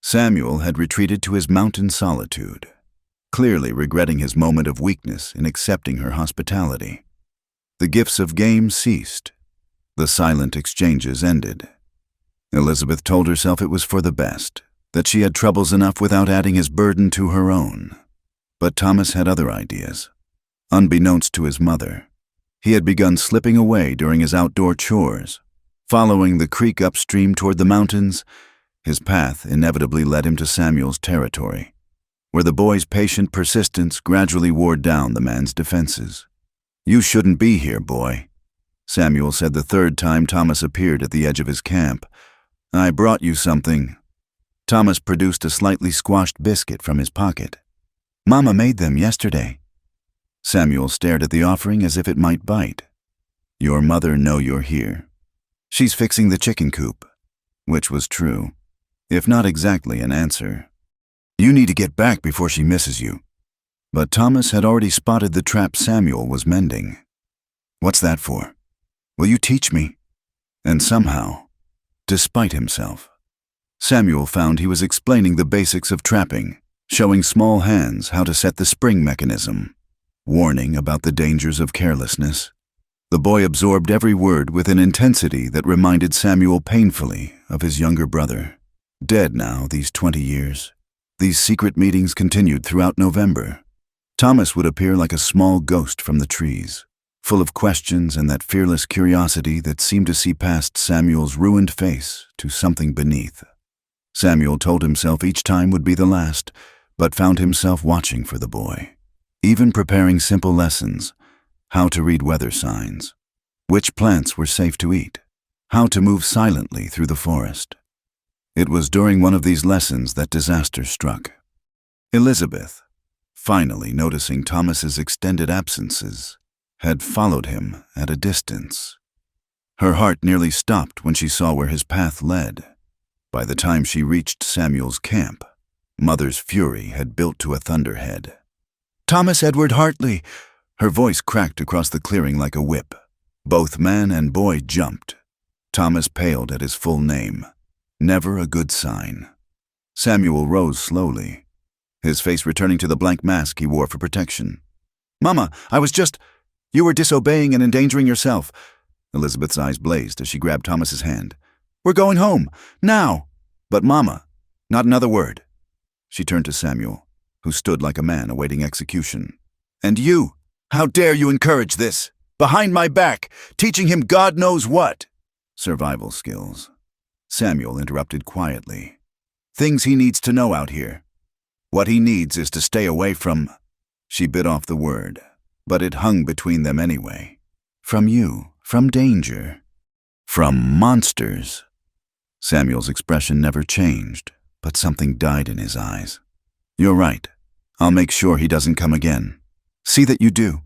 Samuel had retreated to his mountain solitude, clearly regretting his moment of weakness in accepting her hospitality. The gifts of game ceased. The silent exchanges ended. Elizabeth told herself it was for the best, that she had troubles enough without adding his burden to her own. But Thomas had other ideas. Unbeknownst to his mother, he had begun slipping away during his outdoor chores. Following the creek upstream toward the mountains, his path inevitably led him to Samuel's territory, where the boy's patient persistence gradually wore down the man's defenses. "You shouldn't be here, boy," Samuel said the third time Thomas appeared at the edge of his camp. "I brought you something." Thomas produced a slightly squashed biscuit from his pocket. "Mama made them yesterday." Samuel stared at the offering as if it might bite. "Your mother know you're here?" "She's fixing the chicken coop," which was true, if not exactly an answer. "You need to get back before she misses you." But Thomas had already spotted the trap Samuel was mending. "What's that for? Will you teach me?" And somehow, despite himself, Samuel found he was explaining the basics of trapping, showing small hands how to set the spring mechanism, warning about the dangers of carelessness. The boy absorbed every word with an intensity that reminded Samuel painfully of his younger brother. Dead now, these 20 years. These secret meetings continued throughout November. Thomas would appear like a small ghost from the trees, full of questions and that fearless curiosity that seemed to see past Samuel's ruined face to something beneath. Samuel told himself each time would be the last, but found himself watching for the boy, even preparing simple lessons: how to read weather signs, which plants were safe to eat, how to move silently through the forest. It was during one of these lessons that disaster struck. Elizabeth, finally noticing Thomas's extended absences, had followed him at a distance. Her heart nearly stopped when she saw where his path led. By the time she reached Samuel's camp, Mother's fury had built to a thunderhead. "Thomas Edward Hartley!" Her voice cracked across the clearing like a whip. Both man and boy jumped. Thomas paled at his full name. Never a good sign. Samuel rose slowly, his face returning to the blank mask he wore for protection. "Mama, you were disobeying and endangering yourself." Elizabeth's eyes blazed as she grabbed Thomas's hand. "We're going home, now!" "But Mama, not another word." She turned to Samuel, who stood like a man awaiting execution. "And you, how dare you encourage this? Behind my back, teaching him God knows what." "Survival skills," Samuel interrupted quietly. "Things he needs to know out here. What he needs is to stay away from—" She bit off the word, but it hung between them anyway. "From you, from danger, from monsters." Samuel's expression never changed, but something died in his eyes. "You're right. I'll make sure he doesn't come again." "See that you do."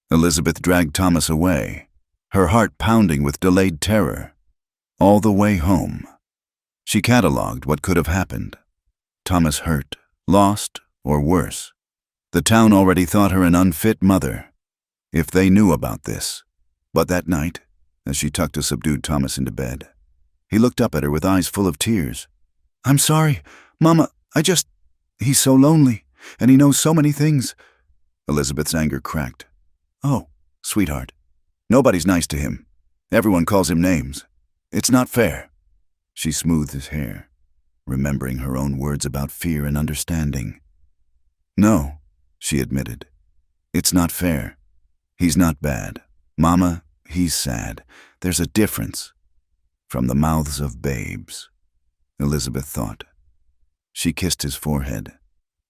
Elizabeth dragged Thomas away, her heart pounding with delayed terror. All the way home, she catalogued what could have happened. Thomas hurt, lost, or worse. The town already thought her an unfit mother. If they knew about this. But that night, as she tucked a subdued Thomas into bed, he looked up at her with eyes full of tears. "I'm sorry, Mama, he's so lonely, and he knows so many things." Elizabeth's anger cracked. "Oh, sweetheart, nobody's nice to him. Everyone calls him names. It's not fair." She smoothed his hair, remembering her own words about fear and understanding. "No," she admitted. "It's not fair. He's not bad. Mama, he's sad. There's a difference." From the mouths of babes, Elizabeth thought. She kissed his forehead.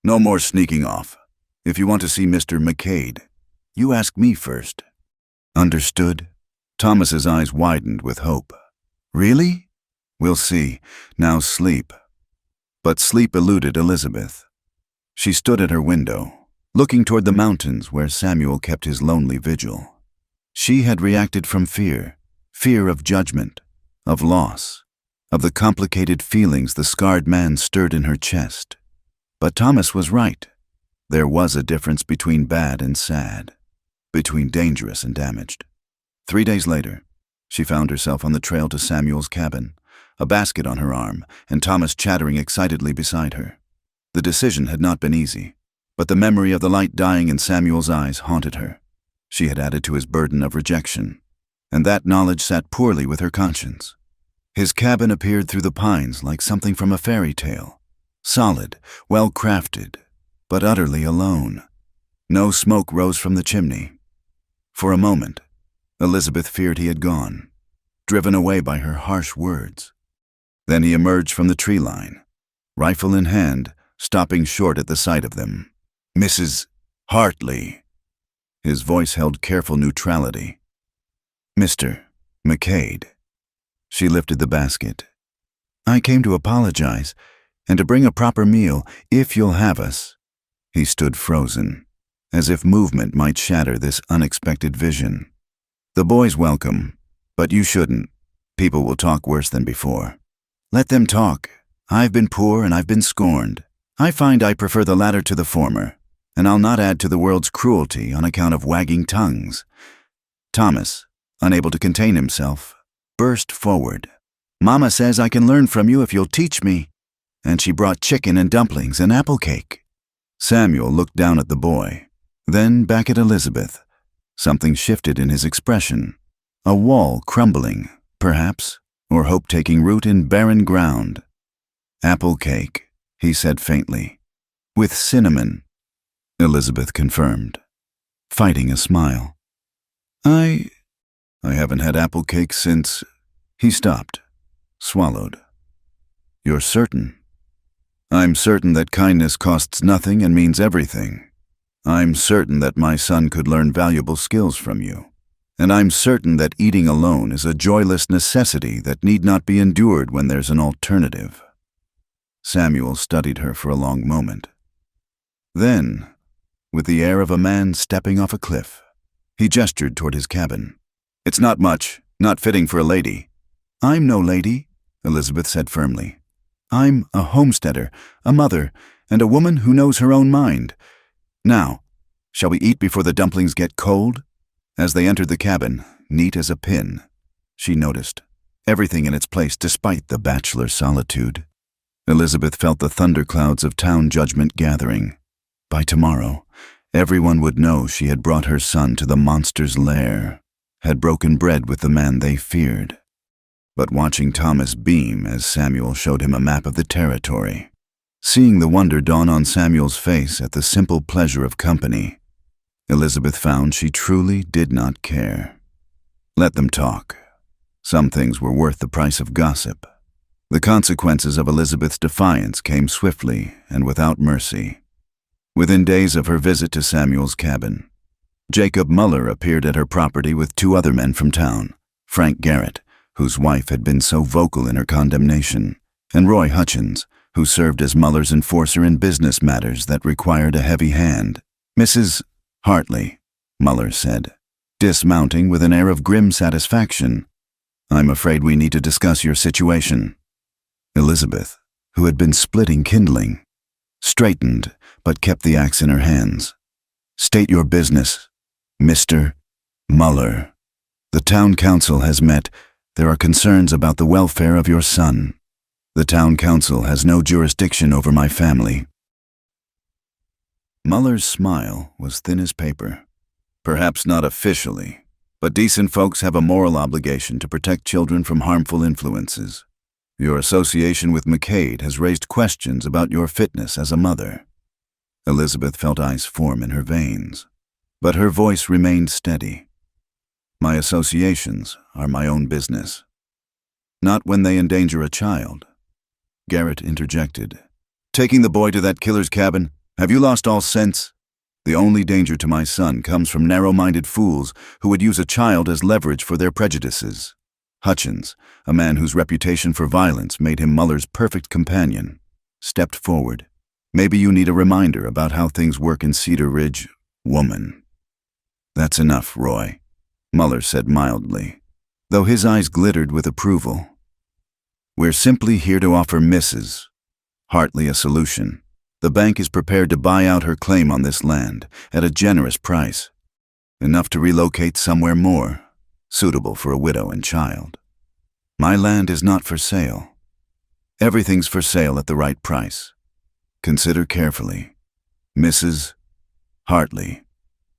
"No more sneaking off. If you want to see Mr. McCade, you ask me first." "Understood?" Thomas's eyes widened with hope. "Really?" "We'll see. Now sleep." But sleep eluded Elizabeth. She stood at her window, looking toward the mountains where Samuel kept his lonely vigil. She had reacted from fear of judgment, of loss, of the complicated feelings the scarred man stirred in her chest. But Thomas was right. There was a difference between bad and sad, between dangerous and damaged. 3 days later, she found herself on the trail to Samuel's cabin, a basket on her arm, and Thomas chattering excitedly beside her. The decision had not been easy, but the memory of the light dying in Samuel's eyes haunted her. She had added to his burden of rejection, and that knowledge sat poorly with her conscience. His cabin appeared through the pines like something from a fairy tale, solid, well-crafted, but utterly alone. No smoke rose from the chimney. For a moment, Elizabeth feared he had gone, driven away by her harsh words. Then he emerged from the tree line, rifle in hand, stopping short at the sight of them. "Mrs. Hartley." His voice held careful neutrality. "Mr. McCade." She lifted the basket. "I came to apologize, and to bring a proper meal, if you'll have us." He stood frozen, as if movement might shatter this unexpected vision. "The boy's welcome, but you shouldn't. People will talk worse than before." "Let them talk. I've been poor and I've been scorned. I find I prefer the latter to the former, and I'll not add to the world's cruelty on account of wagging tongues." Thomas, unable to contain himself, burst forward. "Mama says I can learn from you if you'll teach me." And she brought chicken and dumplings and apple cake. Samuel looked down at the boy, then back at Elizabeth. Something shifted in his expression. A wall crumbling, perhaps, or hope taking root in barren ground. "Apple cake," he said faintly. "With cinnamon," Elizabeth confirmed, fighting a smile. I haven't had apple cake since—" He stopped, swallowed. "You're certain?" "I'm certain that kindness costs nothing and means everything. I'm certain that my son could learn valuable skills from you. And I'm certain that eating alone is a joyless necessity that need not be endured when there's an alternative." Samuel studied her for a long moment. Then, with the air of a man stepping off a cliff, he gestured toward his cabin. "It's not much, not fitting for a lady." "I'm no lady," Elizabeth said firmly. "I'm a homesteader, a mother, and a woman who knows her own mind. Now, shall we eat before the dumplings get cold?" As they entered the cabin, neat as a pin, she noticed everything in its place despite the bachelor solitude. Elizabeth felt the thunderclouds of town judgment gathering. By tomorrow, everyone would know she had brought her son to the monster's lair, had broken bread with the man they feared. But watching Thomas beam as Samuel showed him a map of the territory, seeing the wonder dawn on Samuel's face at the simple pleasure of company, Elizabeth found she truly did not care. Let them talk. Some things were worth the price of gossip. The consequences of Elizabeth's defiance came swiftly and without mercy. Within days of her visit to Samuel's cabin, Jacob Muller appeared at her property with 2 other men from town, Frank Garrett, whose wife had been so vocal in her condemnation, and Roy Hutchins, who served as Muller's enforcer in business matters that required a heavy hand. "Mrs. Hartley," Muller said, dismounting with an air of grim satisfaction, "I'm afraid we need to discuss your situation." Elizabeth, who had been splitting kindling, straightened but kept the axe in her hands. "State your business, Mr. Muller. The town council has met. There are concerns about the welfare of your son. The town council has no jurisdiction over my family." Muller's smile was thin as paper. "Perhaps not officially, but decent folks have a moral obligation to protect children from harmful influences. Your association with McCade has raised questions about your fitness as a mother." Elizabeth felt ice form in her veins, but her voice remained steady. "My associations are my own business. Not when they endanger a child." Garrett interjected. "Taking the boy to that killer's cabin? Have you lost all sense? The only danger to my son comes from narrow-minded fools who would use a child as leverage for their prejudices." Hutchins, a man whose reputation for violence made him Muller's perfect companion, stepped forward. "Maybe you need a reminder about how things work in Cedar Ridge, woman." "That's enough, Roy," Muller said mildly, though his eyes glittered with approval. "We're simply here to offer Mrs. Hartley a solution. The bank is prepared to buy out her claim on this land at a generous price, enough to relocate somewhere more suitable for a widow and child. My land is not for sale. Everything's for sale at the right price. Consider carefully. Mrs. Hartley.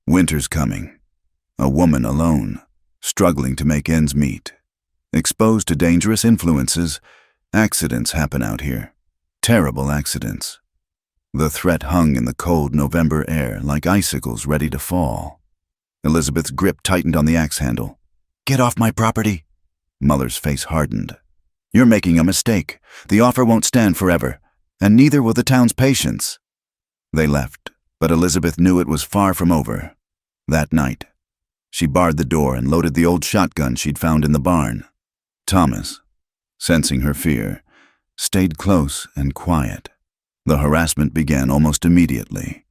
Winter's coming. A woman alone, struggling to make ends meet. Exposed to dangerous influences, accidents happen out here. Terrible accidents. The threat hung in the cold November air like icicles ready to fall. Elizabeth's grip tightened on the axe handle. "Get off my property." Muller's face hardened. "You're making a mistake. The offer won't stand forever, and neither will the town's patience." They left, but Elizabeth knew it was far from over. That night, she barred the door and loaded the old shotgun she'd found in the barn. Thomas, sensing her fear, stayed close and quiet. The harassment began almost immediately.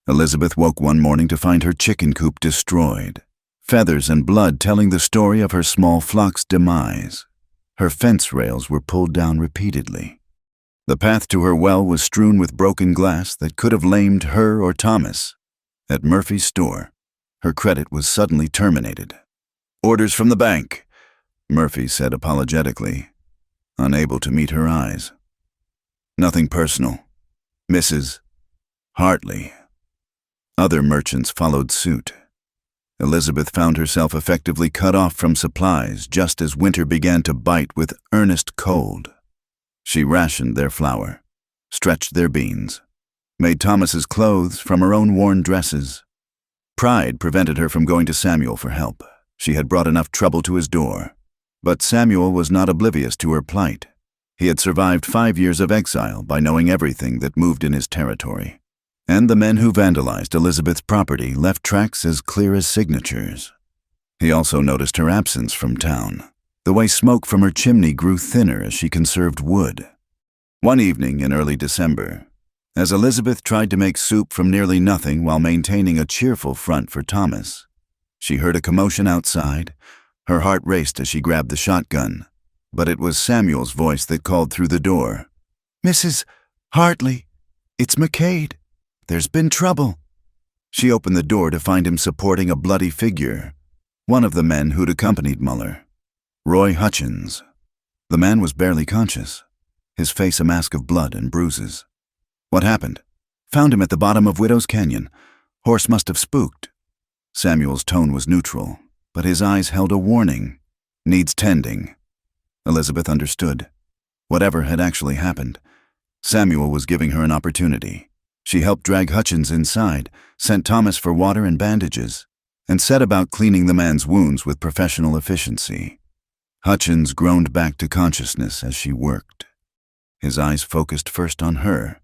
Elizabeth woke one morning to find her chicken coop destroyed, feathers and blood telling the story of her small flock's demise. Her fence rails were pulled down repeatedly. The path to her well was strewn with broken glass that could have lamed her or Thomas. At Murphy's store, her credit was suddenly terminated. "Orders from the bank," Murphy said apologetically, unable to meet her eyes. "Nothing personal. Mrs. Hartley." Other merchants followed suit. Elizabeth found herself effectively cut off from supplies just as winter began to bite with earnest cold. She rationed their flour, stretched their beans, made Thomas's clothes from her own worn dresses. Pride prevented her from going to Samuel for help. She had brought enough trouble to his door. But Samuel was not oblivious to her plight. He had survived 5 years of exile by knowing everything that moved in his territory. And the men who vandalized Elizabeth's property left tracks as clear as signatures. He also noticed her absence from town, the way smoke from her chimney grew thinner as she conserved wood. One evening in early December, as Elizabeth tried to make soup from nearly nothing while maintaining a cheerful front for Thomas, she heard a commotion outside. Her heart raced as she grabbed the shotgun, but it was Samuel's voice that called through the door. "Mrs. Hartley, it's McCade. There's been trouble." She opened the door to find him supporting a bloody figure, one of the men who'd accompanied Muller, Roy Hutchins. The man was barely conscious, his face a mask of blood and bruises. "What happened?" "Found him at the bottom of Widow's Canyon. Horse must have spooked." Samuel's tone was neutral, but his eyes held a warning. "Needs tending." Elizabeth understood. Whatever had actually happened, Samuel was giving her an opportunity. She helped drag Hutchins inside, sent Thomas for water and bandages, and set about cleaning the man's wounds with professional efficiency. Hutchins groaned back to consciousness as she worked. His eyes focused first on her,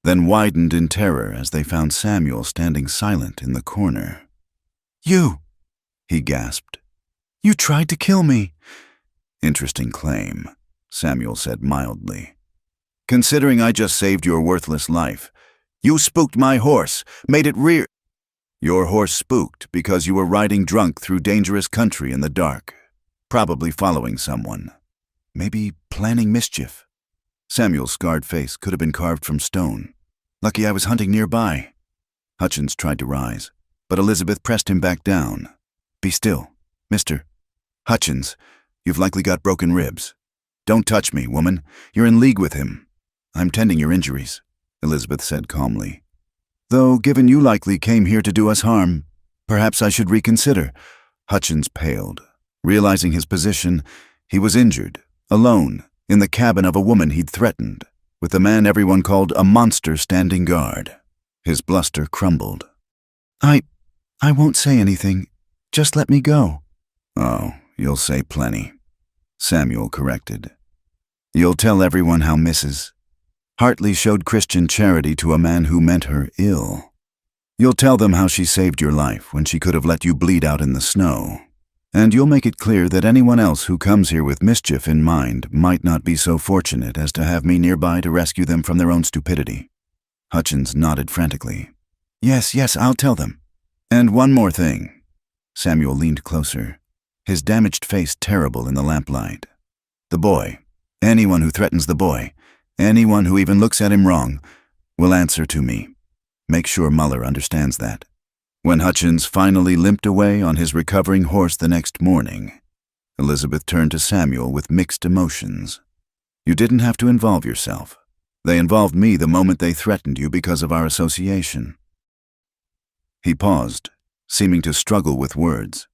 then widened in terror as they found Samuel standing silent in the corner. "You!" he gasped. "You tried to kill me." "Interesting claim," Samuel said mildly. "Considering I just saved your worthless life. You spooked my horse, made it rear. Your horse spooked because you were riding drunk through dangerous country in the dark, probably following someone. Maybe planning mischief." Samuel's scarred face could have been carved from stone. "Lucky I was hunting nearby." Hutchins tried to rise, but Elizabeth pressed him back down. "Be still, Mr. Hutchins. You've likely got broken ribs. Don't touch me, woman. You're in league with him." "I'm tending your injuries," Elizabeth said calmly. "Though, given you likely came here to do us harm, perhaps I should reconsider." Hutchins paled. Realizing his position, he was injured, alone, in the cabin of a woman he'd threatened, with the man everyone called a monster standing guard. His bluster crumbled. I won't say anything. Just let me go." "Oh, you'll say plenty," Samuel corrected. "You'll tell everyone how Mrs. Hartley showed Christian charity to a man who meant her ill. You'll tell them how she saved your life when she could have let you bleed out in the snow. And you'll make it clear that anyone else who comes here with mischief in mind might not be so fortunate as to have me nearby to rescue them from their own stupidity." Hutchins nodded frantically. Yes, I'll tell them. And one more thing." Samuel leaned closer, his damaged face terrible in the lamplight. "The boy, anyone who threatens the boy, anyone who even looks at him wrong, will answer to me. Make sure Muller understands that." When Hutchins finally limped away on his recovering horse the next morning, Elizabeth turned to Samuel with mixed emotions. "You didn't have to involve yourself. They involved me the moment they threatened you because of our association." He paused, seeming to struggle with words.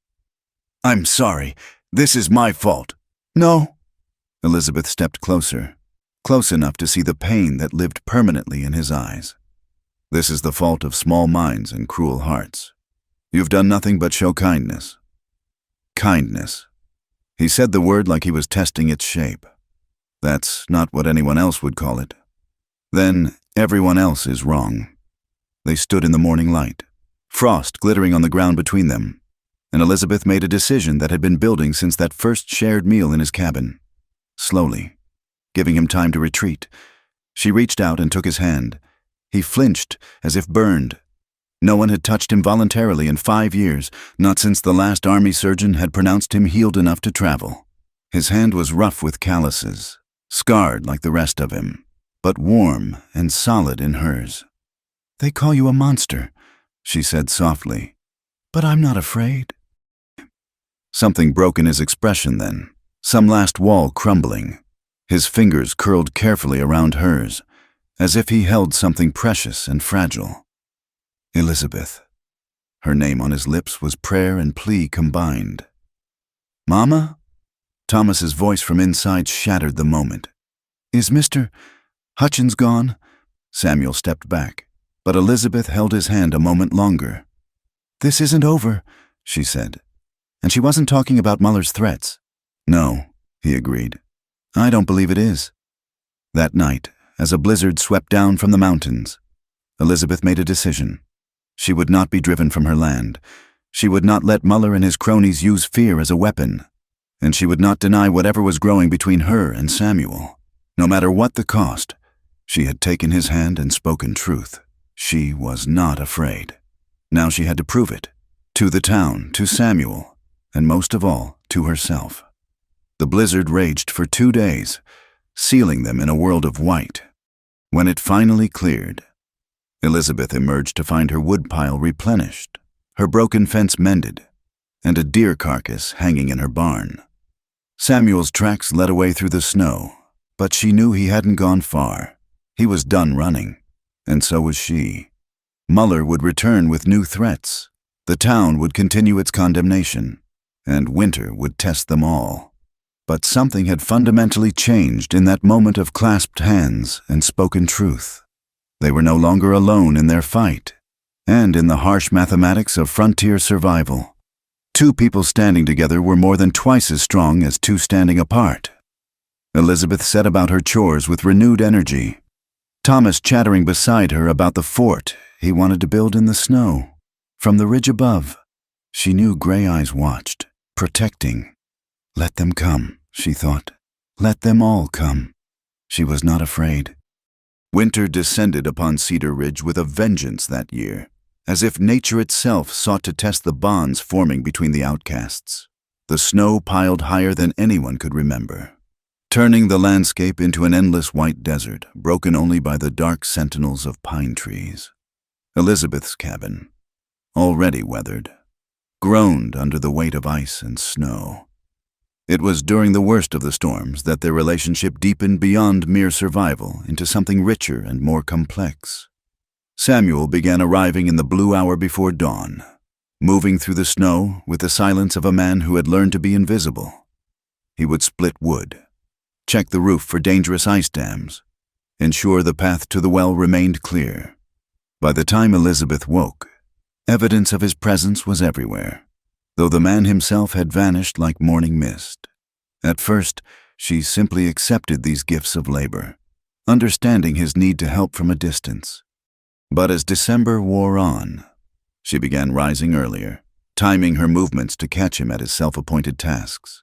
"I'm sorry. This is my fault." "No." Elizabeth stepped closer, close enough to see the pain that lived permanently in his eyes. "This is the fault of small minds and cruel hearts. You've done nothing but show kindness." Kindness. He said the word like he was testing its shape. That's not what anyone else would call it. Then everyone else is wrong. They stood in the morning light, frost glittering on the ground between them, and Elizabeth made a decision that had been building since that first shared meal in his cabin. Slowly, giving him time to retreat, she reached out and took his hand. He flinched, as if burned. No one had touched him voluntarily in 5 years, not since the last army surgeon had pronounced him healed enough to travel. His hand was rough with calluses, scarred like the rest of him, but warm and solid in hers. "They call you a monster," she said softly, "but I'm not afraid." Something broke in his expression then, some last wall crumbling. His fingers curled carefully around hers, as if he held something precious and fragile. "Elizabeth." Her name on his lips was prayer and plea combined. "Mama?" Thomas's voice from inside shattered the moment. "Is Mr. Hutchins gone?" Samuel stepped back, but Elizabeth held his hand a moment longer. "This isn't over," she said. And she wasn't talking about Muller's threats. "No," he agreed. "I don't believe it is." That night, as a blizzard swept down from the mountains, Elizabeth made a decision. She would not be driven from her land. She would not let Muller and his cronies use fear as a weapon. And she would not deny whatever was growing between her and Samuel. No matter what the cost, She had taken his hand and spoken truth. She was not afraid. Now she had to prove it. To the town, to Samuel, and most of all, to herself. The blizzard raged for 2 days, sealing them in a world of white. When it finally cleared, Elizabeth emerged to find her woodpile replenished, her broken fence mended, and a deer carcass hanging in her barn. Samuel's tracks led away through the snow, but she knew he hadn't gone far. He was done running, and so was she. Muller would return with new threats. The town would continue its condemnation, and winter would test them all. But something had fundamentally changed in that moment of clasped hands and spoken truth. They were no longer alone in their fight, and in the harsh mathematics of frontier survival. 2 people standing together were more than twice as strong as 2 standing apart. Elizabeth set about her chores with renewed energy. Thomas chattering beside her about the fort he wanted to build in the snow. From the ridge above, she knew gray eyes watched, protecting. Let them come, she thought. Let them all come. She was not afraid. Winter descended upon Cedar Ridge with a vengeance that year, as if nature itself sought to test the bonds forming between the outcasts. The snow piled higher than anyone could remember, turning the landscape into an endless white desert, broken only by the dark sentinels of pine trees. Elizabeth's cabin, already weathered, groaned under the weight of ice and snow. It was during the worst of the storms that their relationship deepened beyond mere survival into something richer and more complex. Samuel began arriving in the blue hour before dawn, moving through the snow with the silence of a man who had learned to be invisible. He would split wood, check the roof for dangerous ice dams, ensure the path to the well remained clear. By the time Elizabeth woke, evidence of his presence was everywhere, though the man himself had vanished like morning mist. At first, she simply accepted these gifts of labor, understanding his need to help from a distance. But as December wore on, she began rising earlier, timing her movements to catch him at his self-appointed tasks.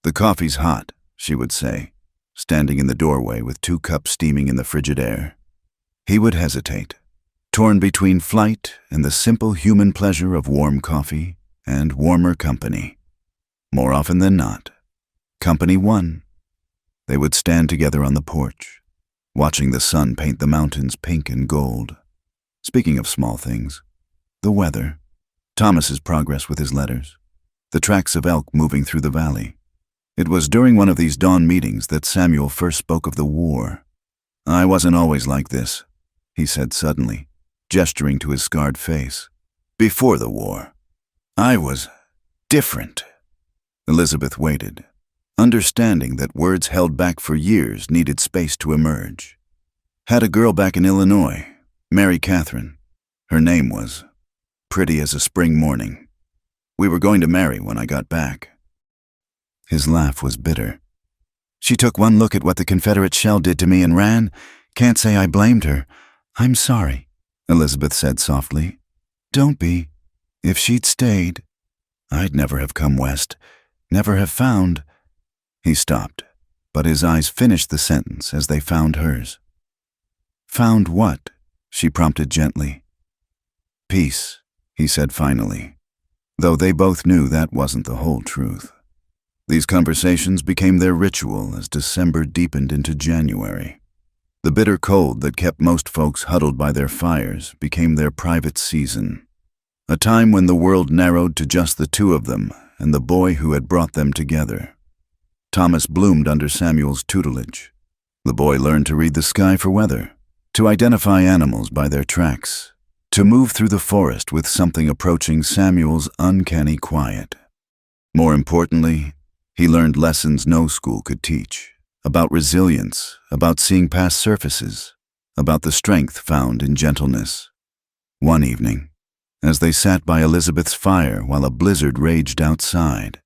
"The coffee's hot," she would say, standing in the doorway with 2 cups steaming in the frigid air. He would hesitate, torn between flight and the simple human pleasure of warm coffee and warmer company. More often than not, company won. They would stand together on the porch, watching the sun paint the mountains pink and gold. Speaking of small things, the weather, Thomas's progress with his letters, the tracks of elk moving through the valley. It was during one of these dawn meetings that Samuel first spoke of the war. "I wasn't always like this," he said suddenly, gesturing to his scarred face. "Before the war, I was different." Elizabeth waited, understanding that words held back for years needed space to emerge. "Had a girl back in Illinois, Mary Catherine. Her name was pretty as a spring morning. We were going to marry when I got back." His laugh was bitter. "She took one look at what the Confederate shell did to me and ran. Can't say I blamed her. I'm sorry," Elizabeth said softly. "Don't be. If she'd stayed, I'd never have come west, never have found—" He stopped, but his eyes finished the sentence as they found hers. "Found what?" she prompted gently. "Peace," he said finally, though they both knew that wasn't the whole truth. These conversations became their ritual as December deepened into January. The bitter cold that kept most folks huddled by their fires became their private season, a time when the world narrowed to just the 2 of them and the boy who had brought them together. Thomas bloomed under Samuel's tutelage. The boy learned to read the sky for weather, to identify animals by their tracks, to move through the forest with something approaching Samuel's uncanny quiet. More importantly, he learned lessons no school could teach, about resilience, about seeing past surfaces, about the strength found in gentleness. One evening, as they sat by Elizabeth's fire while a blizzard raged outside,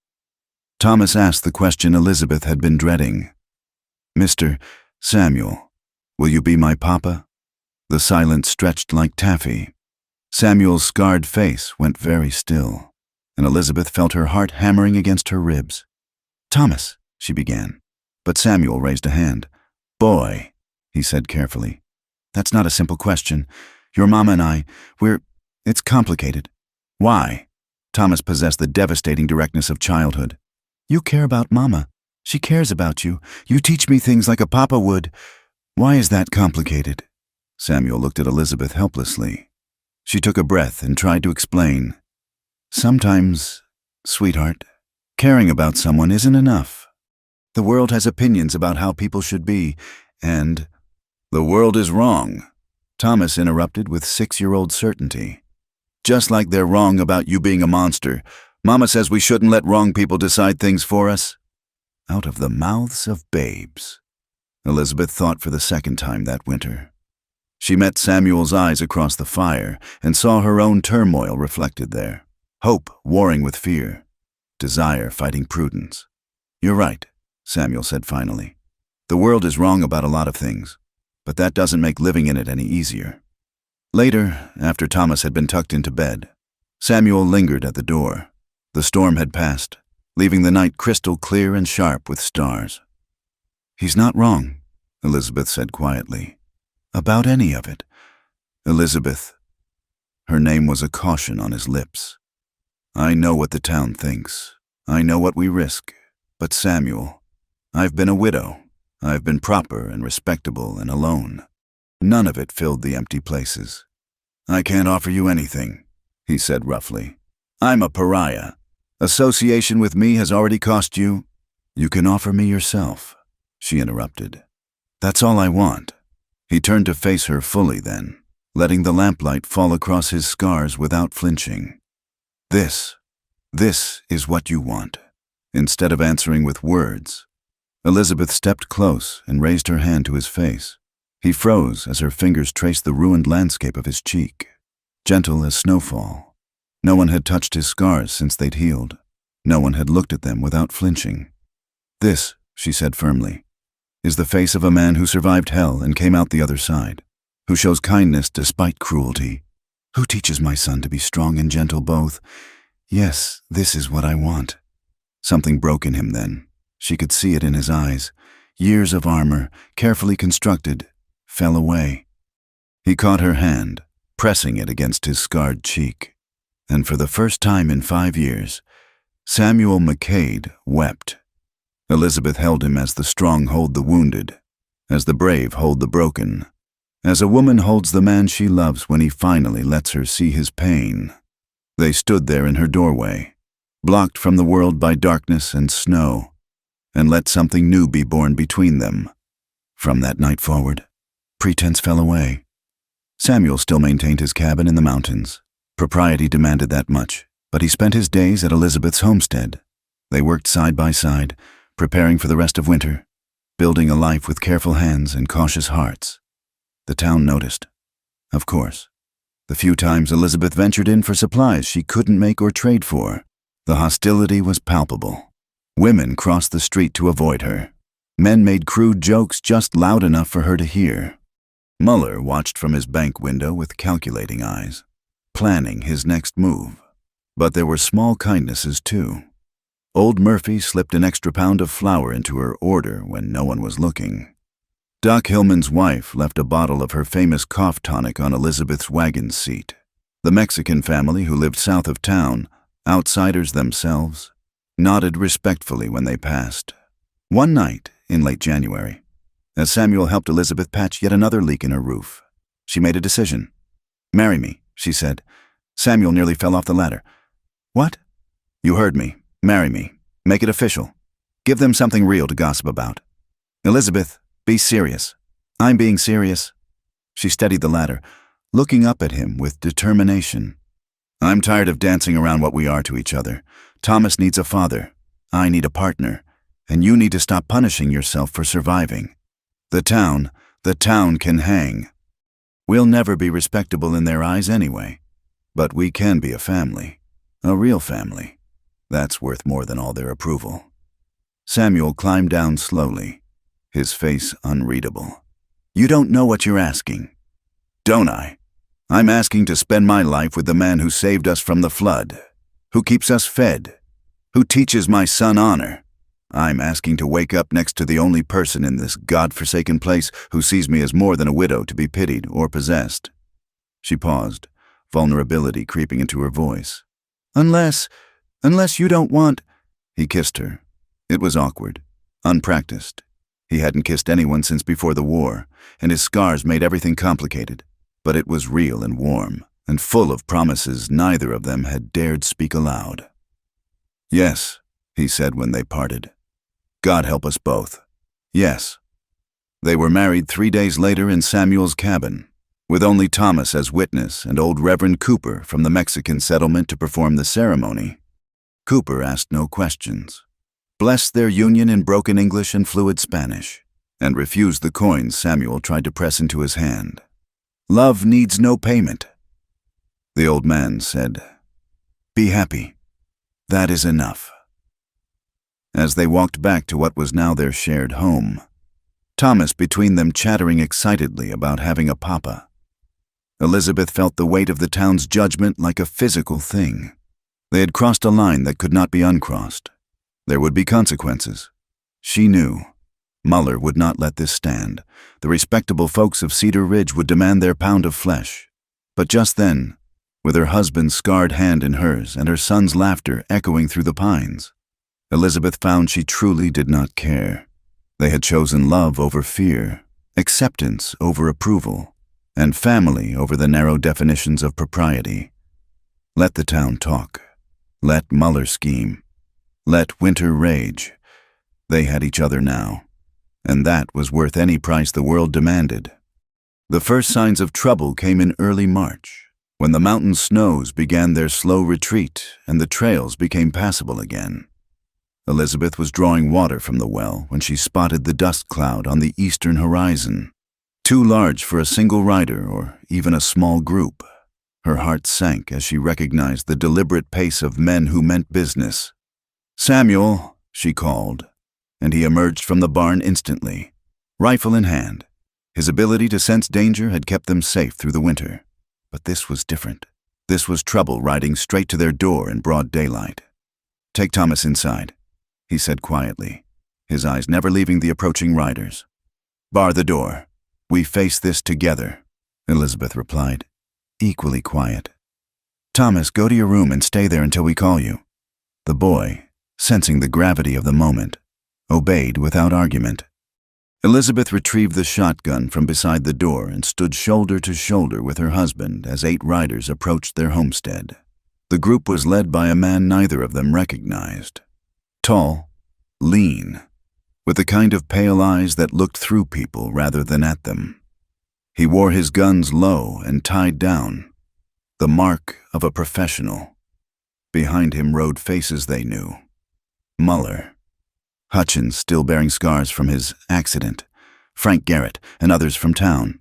Thomas asked the question Elizabeth had been dreading. "Mr. Samuel, will you be my papa?" The silence stretched like taffy. Samuel's scarred face went very still, and Elizabeth felt her heart hammering against her ribs. "Thomas," she began, but Samuel raised a hand. "Boy," he said carefully. That's not a simple question. Your mama and I, it's complicated. Why? Thomas possessed the devastating directness of childhood. You care about Mama. She cares about you. You teach me things like a papa would. Why is that complicated? Samuel looked at Elizabeth helplessly. She took a breath and tried to explain. Sometimes, sweetheart, caring about someone isn't enough. The world has opinions about how people should be, and the world is wrong, Thomas interrupted with 6-year-old certainty. Just like they're wrong about you being a monster, Mama says we shouldn't let wrong people decide things for us. Out of the mouths of babes. Elizabeth thought for the second time that winter. She met Samuel's eyes across the fire and saw her own turmoil reflected there. Hope warring with fear. Desire fighting prudence. You're right, Samuel said finally. The world is wrong about a lot of things, but that doesn't make living in it any easier. Later, after Thomas had been tucked into bed, Samuel lingered at the door. The storm had passed, leaving the night crystal clear and sharp with stars. He's not wrong, Elizabeth said quietly. About any of it. Elizabeth. Her name was a caution on his lips. I know what the town thinks. I know what we risk. But Samuel, I've been a widow. I've been proper and respectable and alone. None of it filled the empty places. I can't offer you anything, he said roughly. I'm a pariah. Association with me has already cost you. You can offer me yourself, she interrupted. That's all I want. He turned to face her fully then, letting the lamplight fall across his scars without flinching. This is what you want. Instead of answering with words, Elizabeth stepped close and raised her hand to his face. He froze as her fingers traced the ruined landscape of his cheek, gentle as snowfall. No one had touched his scars since they'd healed. No one had looked at them without flinching. This, she said firmly, is the face of a man who survived hell and came out the other side, who shows kindness despite cruelty, who teaches my son to be strong and gentle both. Yes, this is what I want. Something broke in him then. She could see it in his eyes. Years of armor, carefully constructed, fell away. He caught her hand, pressing it against his scarred cheek. And for the first time in 5 years, Samuel McCade wept. Elizabeth held him as the strong hold the wounded, as the brave hold the broken, as a woman holds the man she loves when he finally lets her see his pain. They stood there in her doorway, blocked from the world by darkness and snow, and let something new be born between them. From that night forward, pretense fell away. Samuel still maintained his cabin in the mountains. Propriety demanded that much, but he spent his days at Elizabeth's homestead. They worked side by side, preparing for the rest of winter, building a life with careful hands and cautious hearts. The town noticed. Of course. The few times Elizabeth ventured in for supplies she couldn't make or trade for, the hostility was palpable. Women crossed the street to avoid her. Men made crude jokes just loud enough for her to hear. Muller watched from his bank window with calculating eyes, planning his next move. But there were small kindnesses too. Old Murphy slipped an extra pound of flour into her order when no one was looking. Doc Hillman's wife left a bottle of her famous cough tonic on Elizabeth's wagon seat. The Mexican family who lived south of town, outsiders themselves, nodded respectfully when they passed. One night, in late January, as Samuel helped Elizabeth patch yet another leak in her roof, she made a decision. "Marry me," she said. Samuel nearly fell off the ladder. "What?" "You heard me. Marry me. Make it official. Give them something real to gossip about. Elizabeth, be serious." "I'm being serious." She steadied the ladder, looking up at him with determination. "I'm tired of dancing around what we are to each other. Thomas needs a father. I need a partner. And you need to stop punishing yourself for surviving. The town can hang. We'll never be respectable in their eyes anyway. But we can be a family. A real family. That's worth more than all their approval." Samuel climbed down slowly, his face unreadable. "You don't know what you're asking." "Don't I? I'm asking to spend my life with the man who saved us from the flood, who keeps us fed, who teaches my son honor. I'm asking to wake up next to the only person in this God-forsaken place who sees me as more than a widow to be pitied or possessed." She paused, vulnerability creeping into her voice. Unless you don't want—" He kissed her. It was awkward, unpracticed. He hadn't kissed anyone since before the war, and his scars made everything complicated. But it was real and warm, and full of promises neither of them had dared speak aloud. "Yes," he said when they parted. "God help us both. Yes." They were married 3 days later in Samuel's cabin, with only Thomas as witness and old Reverend Cooper from the Mexican settlement to perform the ceremony. Cooper asked no questions, blessed their union in broken English and fluid Spanish, and refused the coins Samuel tried to press into his hand. "Love needs no payment." The old man said, "Be happy. That is enough." As they walked back to what was now their shared home, Thomas between them chattering excitedly about having a papa, Elizabeth felt the weight of the town's judgment like a physical thing. They had crossed a line that could not be uncrossed. There would be consequences. She knew. Muller would not let this stand. The respectable folks of Cedar Ridge would demand their pound of flesh. But just then, with her husband's scarred hand in hers and her son's laughter echoing through the pines, Elizabeth found she truly did not care. They had chosen love over fear, acceptance over approval, and family over the narrow definitions of propriety. Let the town talk. Let Muller scheme. Let winter rage. They had each other now, and that was worth any price the world demanded. The first signs of trouble came in early March, when the mountain snows began their slow retreat and the trails became passable again. Elizabeth was drawing water from the well when she spotted the dust cloud on the eastern horizon, too large for a single rider or even a small group. Her heart sank as she recognized the deliberate pace of men who meant business. "Samuel," she called, and he emerged from the barn instantly, rifle in hand. His ability to sense danger had kept them safe through the winter. But this was different. This was trouble riding straight to their door in broad daylight. "Take Thomas inside," he said quietly, his eyes never leaving the approaching riders. "Bar the door. We face this together," Elizabeth replied, equally quiet. "Thomas, go to your room and stay there until we call you." The boy, sensing the gravity of the moment, obeyed without argument. Elizabeth retrieved the shotgun from beside the door and stood shoulder to shoulder with her husband as 8 riders approached their homestead. The group was led by a man neither of them recognized. Tall, lean, with the kind of pale eyes that looked through people rather than at them. He wore his guns low and tied down, the mark of a professional. Behind him rode faces they knew. Muller, Hutchins still bearing scars from his accident, Frank Garrett, and others from town.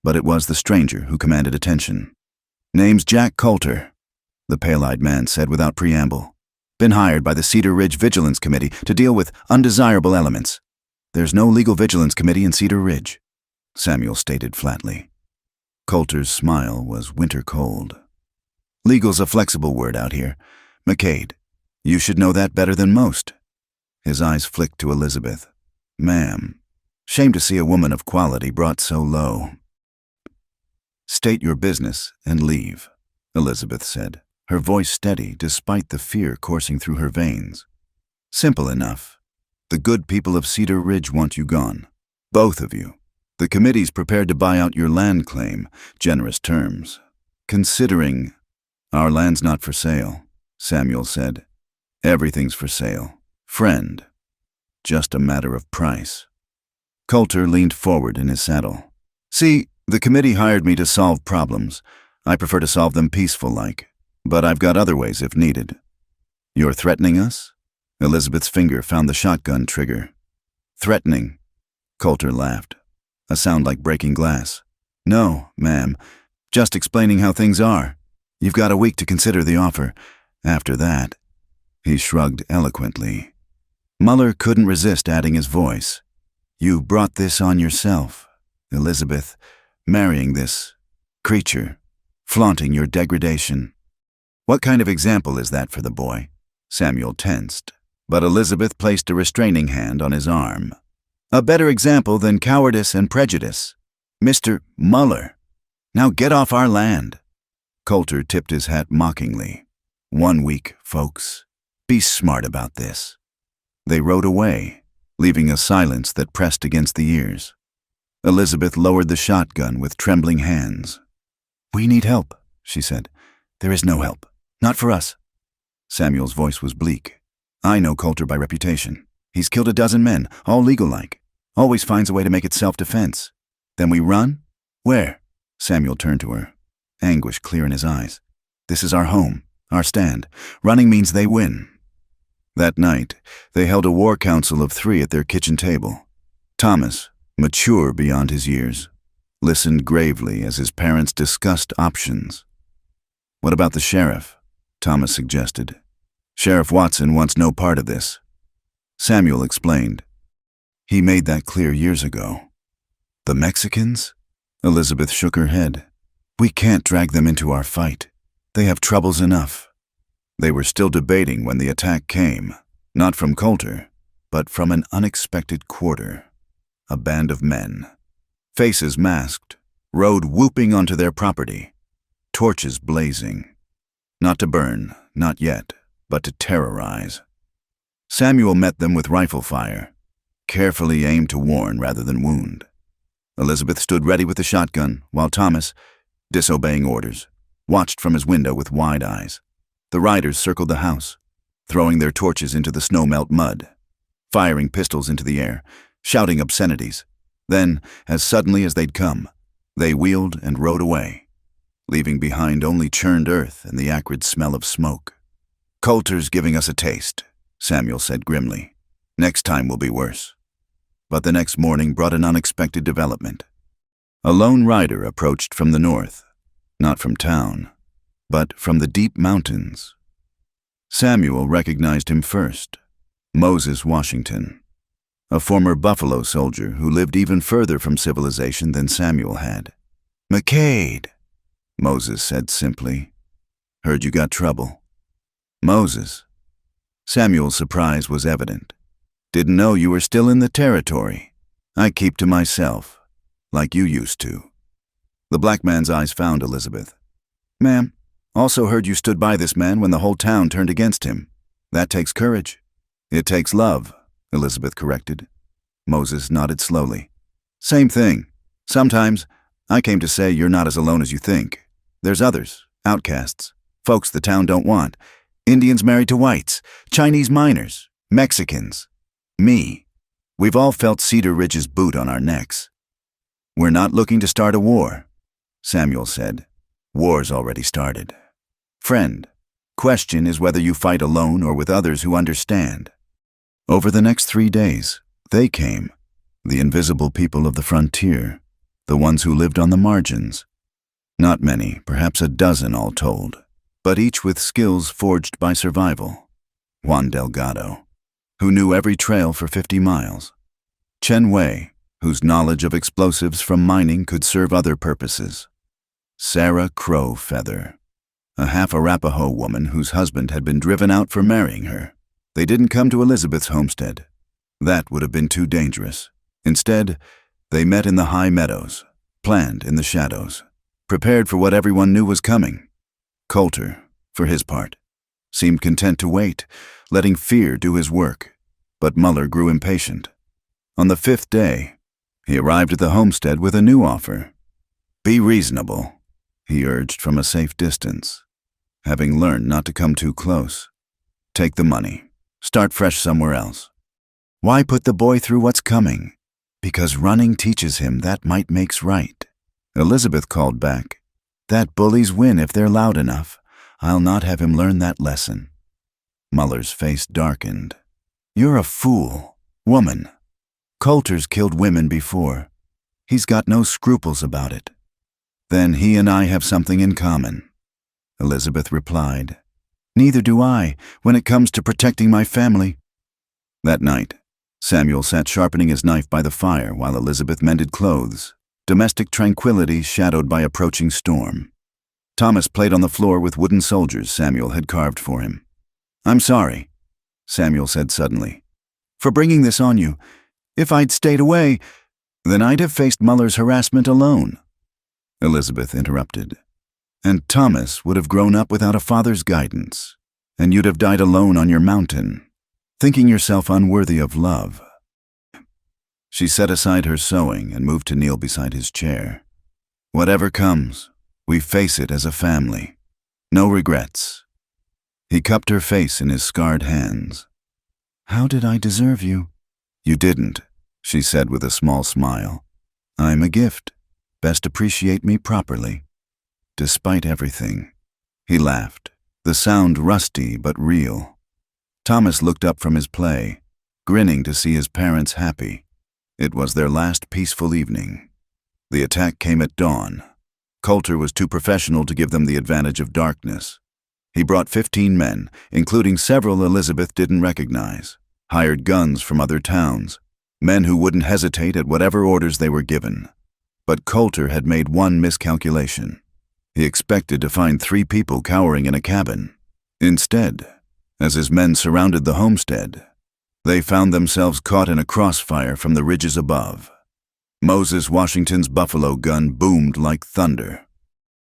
But it was the stranger who commanded attention. "Name's Jack Coulter," the pale-eyed man said without preamble. "Been hired by the Cedar Ridge Vigilance Committee to deal with undesirable elements." "There's no legal vigilance committee in Cedar Ridge," Samuel stated flatly. Coulter's smile was winter cold. "Legal's a flexible word out here. McCade, you should know that better than most." His eyes flicked to Elizabeth. "Ma'am, shame to see a woman of quality brought so low." "State your business and leave," Elizabeth said, her voice steady despite the fear coursing through her veins. "Simple enough. The good people of Cedar Ridge want you gone. Both of you. The committee's prepared to buy out your land claim, generous terms. Considering—" "Our land's not for sale," Samuel said. "Everything's for sale. Friend. Just a matter of price." Coulter leaned forward in his saddle. "See, the committee hired me to solve problems. I prefer to solve them peaceful-like, but I've got other ways if needed." "You're threatening us?" Elizabeth's finger found the shotgun trigger. "Threatening?" Coulter laughed, a sound like breaking glass. "No, ma'am. Just explaining how things are. You've got a week to consider the offer. After that—" He shrugged eloquently. Muller couldn't resist adding his voice. "You brought this on yourself, Elizabeth, marrying this creature, flaunting your degradation." "What kind of example is that for the boy?" Samuel tensed. But Elizabeth placed a restraining hand on his arm. "A better example than cowardice and prejudice. Mr. Muller, now get off our land." Coulter tipped his hat mockingly. "1 week, folks. Be smart about this." They rode away, leaving a silence that pressed against the ears. Elizabeth lowered the shotgun with trembling hands. "We need help," she said. "There is no help. Not for us." Samuel's voice was bleak. "I know Coulter by reputation. He's killed a dozen men, all legal-like. Always finds a way to make it self-defense. Then we run? Where?" Samuel turned to her, anguish clear in his eyes. "This is our home, our stand. Running means they win." That night, they held a war council of 3 at their kitchen table. Thomas, mature beyond his years, listened gravely as his parents discussed options. "What about the sheriff?" Thomas suggested. "Sheriff Watson wants no part of this." Samuel explained. "He made that clear years ago." "The Mexicans?" Elizabeth shook her head. "We can't drag them into our fight. They have troubles enough." They were still debating when the attack came, not from Coulter, but from an unexpected quarter. A band of men, faces masked, rode whooping onto their property, torches blazing. Not to burn, not yet, but to terrorize. Samuel met them with rifle fire, carefully aimed to warn rather than wound. Elizabeth stood ready with the shotgun, while Thomas, disobeying orders, watched from his window with wide eyes. The riders circled the house, throwing their torches into the snow-melt mud, firing pistols into the air, shouting obscenities. Then, as suddenly as they'd come, they wheeled and rode away, leaving behind only churned earth and the acrid smell of smoke. "Coulter's giving us a taste," Samuel said grimly. "Next time will be worse." But the next morning brought an unexpected development. A lone rider approached from the north, not from town, but from the deep mountains. Samuel recognized him first, Moses Washington, a former Buffalo soldier who lived even further from civilization than Samuel had. "McCade," Moses said simply. "Heard you got trouble." "Moses." Samuel's surprise was evident. "Didn't know you were still in the territory. I keep to myself, like you used to." The black man's eyes found Elizabeth. "Ma'am, also heard you stood by this man when the whole town turned against him. That takes courage." "It takes love," Elizabeth corrected. Moses nodded slowly. "Same thing. Sometimes I came to say you're not as alone as you think. There's others, outcasts, folks the town don't want. Indians married to whites, Chinese miners, Mexicans. Me. We've all felt Cedar Ridge's boot on our necks." "We're not looking to start a war," Samuel said. "War's already started. Friend, question is whether you fight alone or with others who understand." Over the next 3 days, they came, the invisible people of the frontier, the ones who lived on the margins. Not many, perhaps a dozen all told, but each with skills forged by survival. Juan Delgado, who knew every trail for 50 miles. Chen Wei, whose knowledge of explosives from mining could serve other purposes. Sarah Crow Feather, a half-Arapaho woman whose husband had been driven out for marrying her. They didn't come to Elizabeth's homestead. That would have been too dangerous. Instead, they met in the high meadows, planned in the shadows, prepared for what everyone knew was coming. Coulter, for his part, seemed content to wait, letting fear do his work, but Muller grew impatient. On the 5th day, he arrived at the homestead with a new offer. "Be reasonable," he urged from a safe distance, having learned not to come too close. "Take the money. Start fresh somewhere else." "Why put the boy through what's coming?" "Because running teaches him that might makes right." Elizabeth called back. "That bullies win if they're loud enough. I'll not have him learn that lesson." Muller's face darkened. "You're a fool, woman. Coulter's killed women before. He's got no scruples about it." "Then he and I have something in common," Elizabeth replied. "Neither do I, when it comes to protecting my family." That night, Samuel sat sharpening his knife by the fire while Elizabeth mended clothes, domestic tranquility shadowed by approaching storm. Thomas played on the floor with wooden soldiers Samuel had carved for him. "I'm sorry." Samuel said suddenly. "For bringing this on you. If I'd stayed away, then I'd have faced Muller's harassment alone." Elizabeth interrupted. "And Thomas would have grown up without a father's guidance, and you'd have died alone on your mountain, thinking yourself unworthy of love." She set aside her sewing and moved to kneel beside his chair. "Whatever comes, we face it as a family. No regrets." He cupped her face in his scarred hands. "How did I deserve you?" "You didn't," she said with a small smile. "I'm a gift. Best appreciate me properly." "Despite everything." He laughed, the sound rusty but real. Thomas looked up from his play, grinning to see his parents happy. It was their last peaceful evening. The attack came at dawn. Coulter was too professional to give them the advantage of darkness. He brought 15 men, including several Elizabeth didn't recognize, hired guns from other towns, men who wouldn't hesitate at whatever orders they were given. But Coulter had made one miscalculation. He expected to find 3 people cowering in a cabin. Instead, as his men surrounded the homestead, they found themselves caught in a crossfire from the ridges above. Moses Washington's buffalo gun boomed like thunder.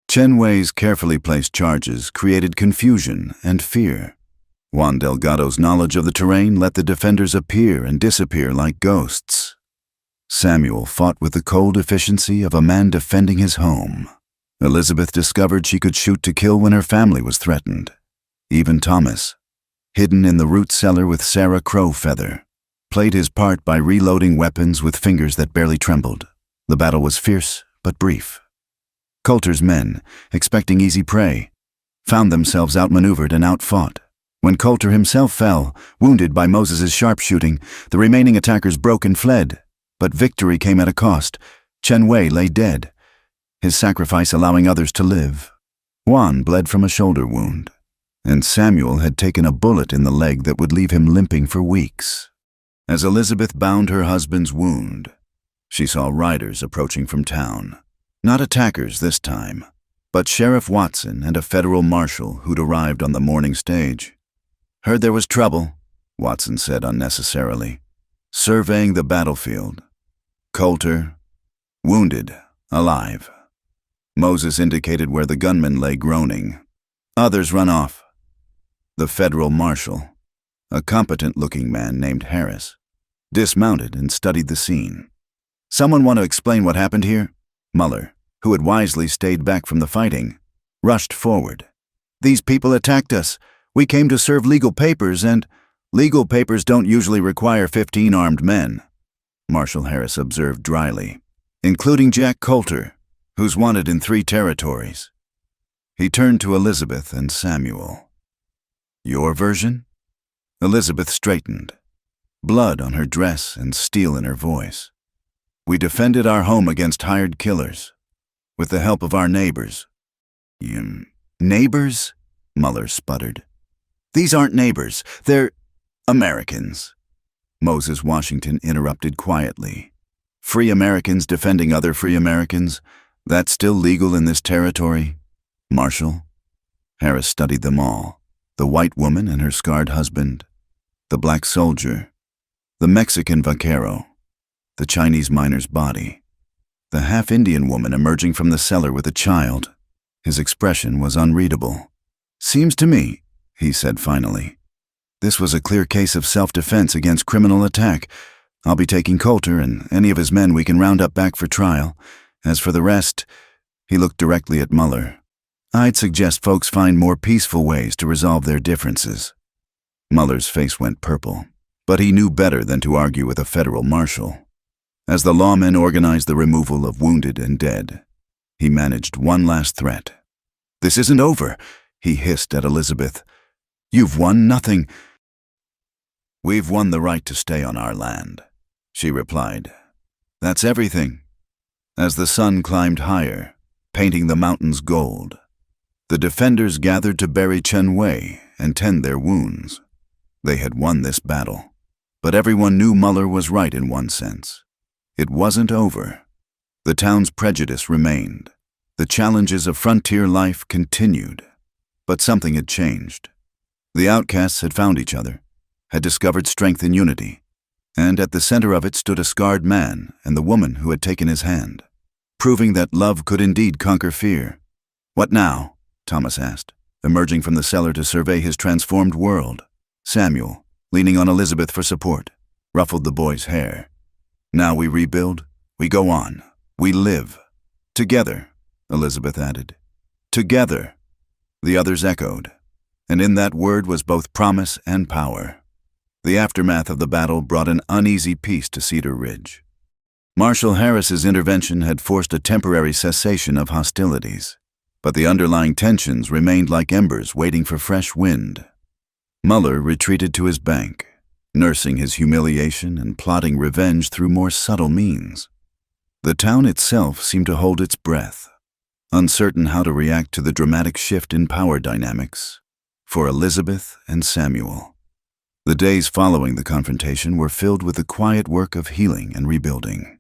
Chen Wei's carefully placed charges created confusion and fear. Juan Delgado's knowledge of the terrain let the defenders appear and disappear like ghosts. Samuel fought with the cold efficiency of a man defending his home. Elizabeth discovered she could shoot to kill when her family was threatened. Even Thomas, hidden in the root cellar with Sarah Crowfeather, played his part by reloading weapons with fingers that barely trembled. The battle was fierce but brief. Coulter's men, expecting easy prey, found themselves outmaneuvered and outfought. When Coulter himself fell, wounded by Moses's sharpshooting, the remaining attackers broke and fled. But victory came at a cost. Chen Wei lay dead, his sacrifice allowing others to live. Juan bled from a shoulder wound, and Samuel had taken a bullet in the leg that would leave him limping for weeks. As Elizabeth bound her husband's wound, she saw riders approaching from town. Not attackers this time, but Sheriff Watson and a federal marshal who'd arrived on the morning stage. "Heard there was trouble," Watson said unnecessarily, surveying the battlefield. Coulter, wounded, alive. Moses indicated where the gunman lay groaning. "Others run off." The federal marshal, a competent-looking man named Harris, dismounted and studied the scene. "Someone want to explain what happened here?" Muller, who had wisely stayed back from the fighting, rushed forward. "These people attacked us. We came to serve legal papers, and legal papers don't usually require 15 armed men," Marshal Harris observed dryly, "including Jack Coulter, who's wanted in 3 territories." He turned to Elizabeth and Samuel. "Your version?" Elizabeth straightened, blood on her dress and steel in her voice. "We defended our home against hired killers, with the help of our neighbors." "Neighbors?" Muller sputtered. "These aren't neighbors, they're Americans," Moses Washington interrupted quietly. "Free Americans defending other free Americans? That's still legal in this territory?" "Marshal?" Harris studied them all. The white woman and her scarred husband, the black soldier, the Mexican vaquero, the Chinese miner's body, the half-Indian woman emerging from the cellar with a child. His expression was unreadable. "Seems to me," he said finally, "this was a clear case of self-defense against criminal attack. I'll be taking Coulter and any of his men we can round up back for trial. As for the rest," he looked directly at Muller, "I'd suggest folks find more peaceful ways to resolve their differences." Muller's face went purple, but he knew better than to argue with a federal marshal. As the lawmen organized the removal of wounded and dead, he managed one last threat. "This isn't over," he hissed at Elizabeth. "You've won nothing." "We've won the right to stay on our land," she replied. "That's everything." As the sun climbed higher, painting the mountains gold, the defenders gathered to bury Chen Wei and tend their wounds. They had won this battle, but everyone knew Muller was right in one sense. It wasn't over. The town's prejudice remained. The challenges of frontier life continued. But something had changed. The outcasts had found each other. had discovered strength in unity, and at the center of it stood a scarred man and the woman who had taken his hand, proving that love could indeed conquer fear. "What now?" Thomas asked, emerging from the cellar to survey his transformed world. Samuel, leaning on Elizabeth for support, ruffled the boy's hair. "Now we rebuild, we go on, we live. Together," Elizabeth added. "Together," the others echoed, and in that word was both promise and power. The aftermath of the battle brought an uneasy peace to Cedar Ridge. Marshal Harris's intervention had forced a temporary cessation of hostilities, but the underlying tensions remained like embers waiting for fresh wind. Muller retreated to his bank, nursing his humiliation and plotting revenge through more subtle means. The town itself seemed to hold its breath, uncertain how to react to the dramatic shift in power dynamics for Elizabeth and Samuel. The days following the confrontation were filled with the quiet work of healing and rebuilding.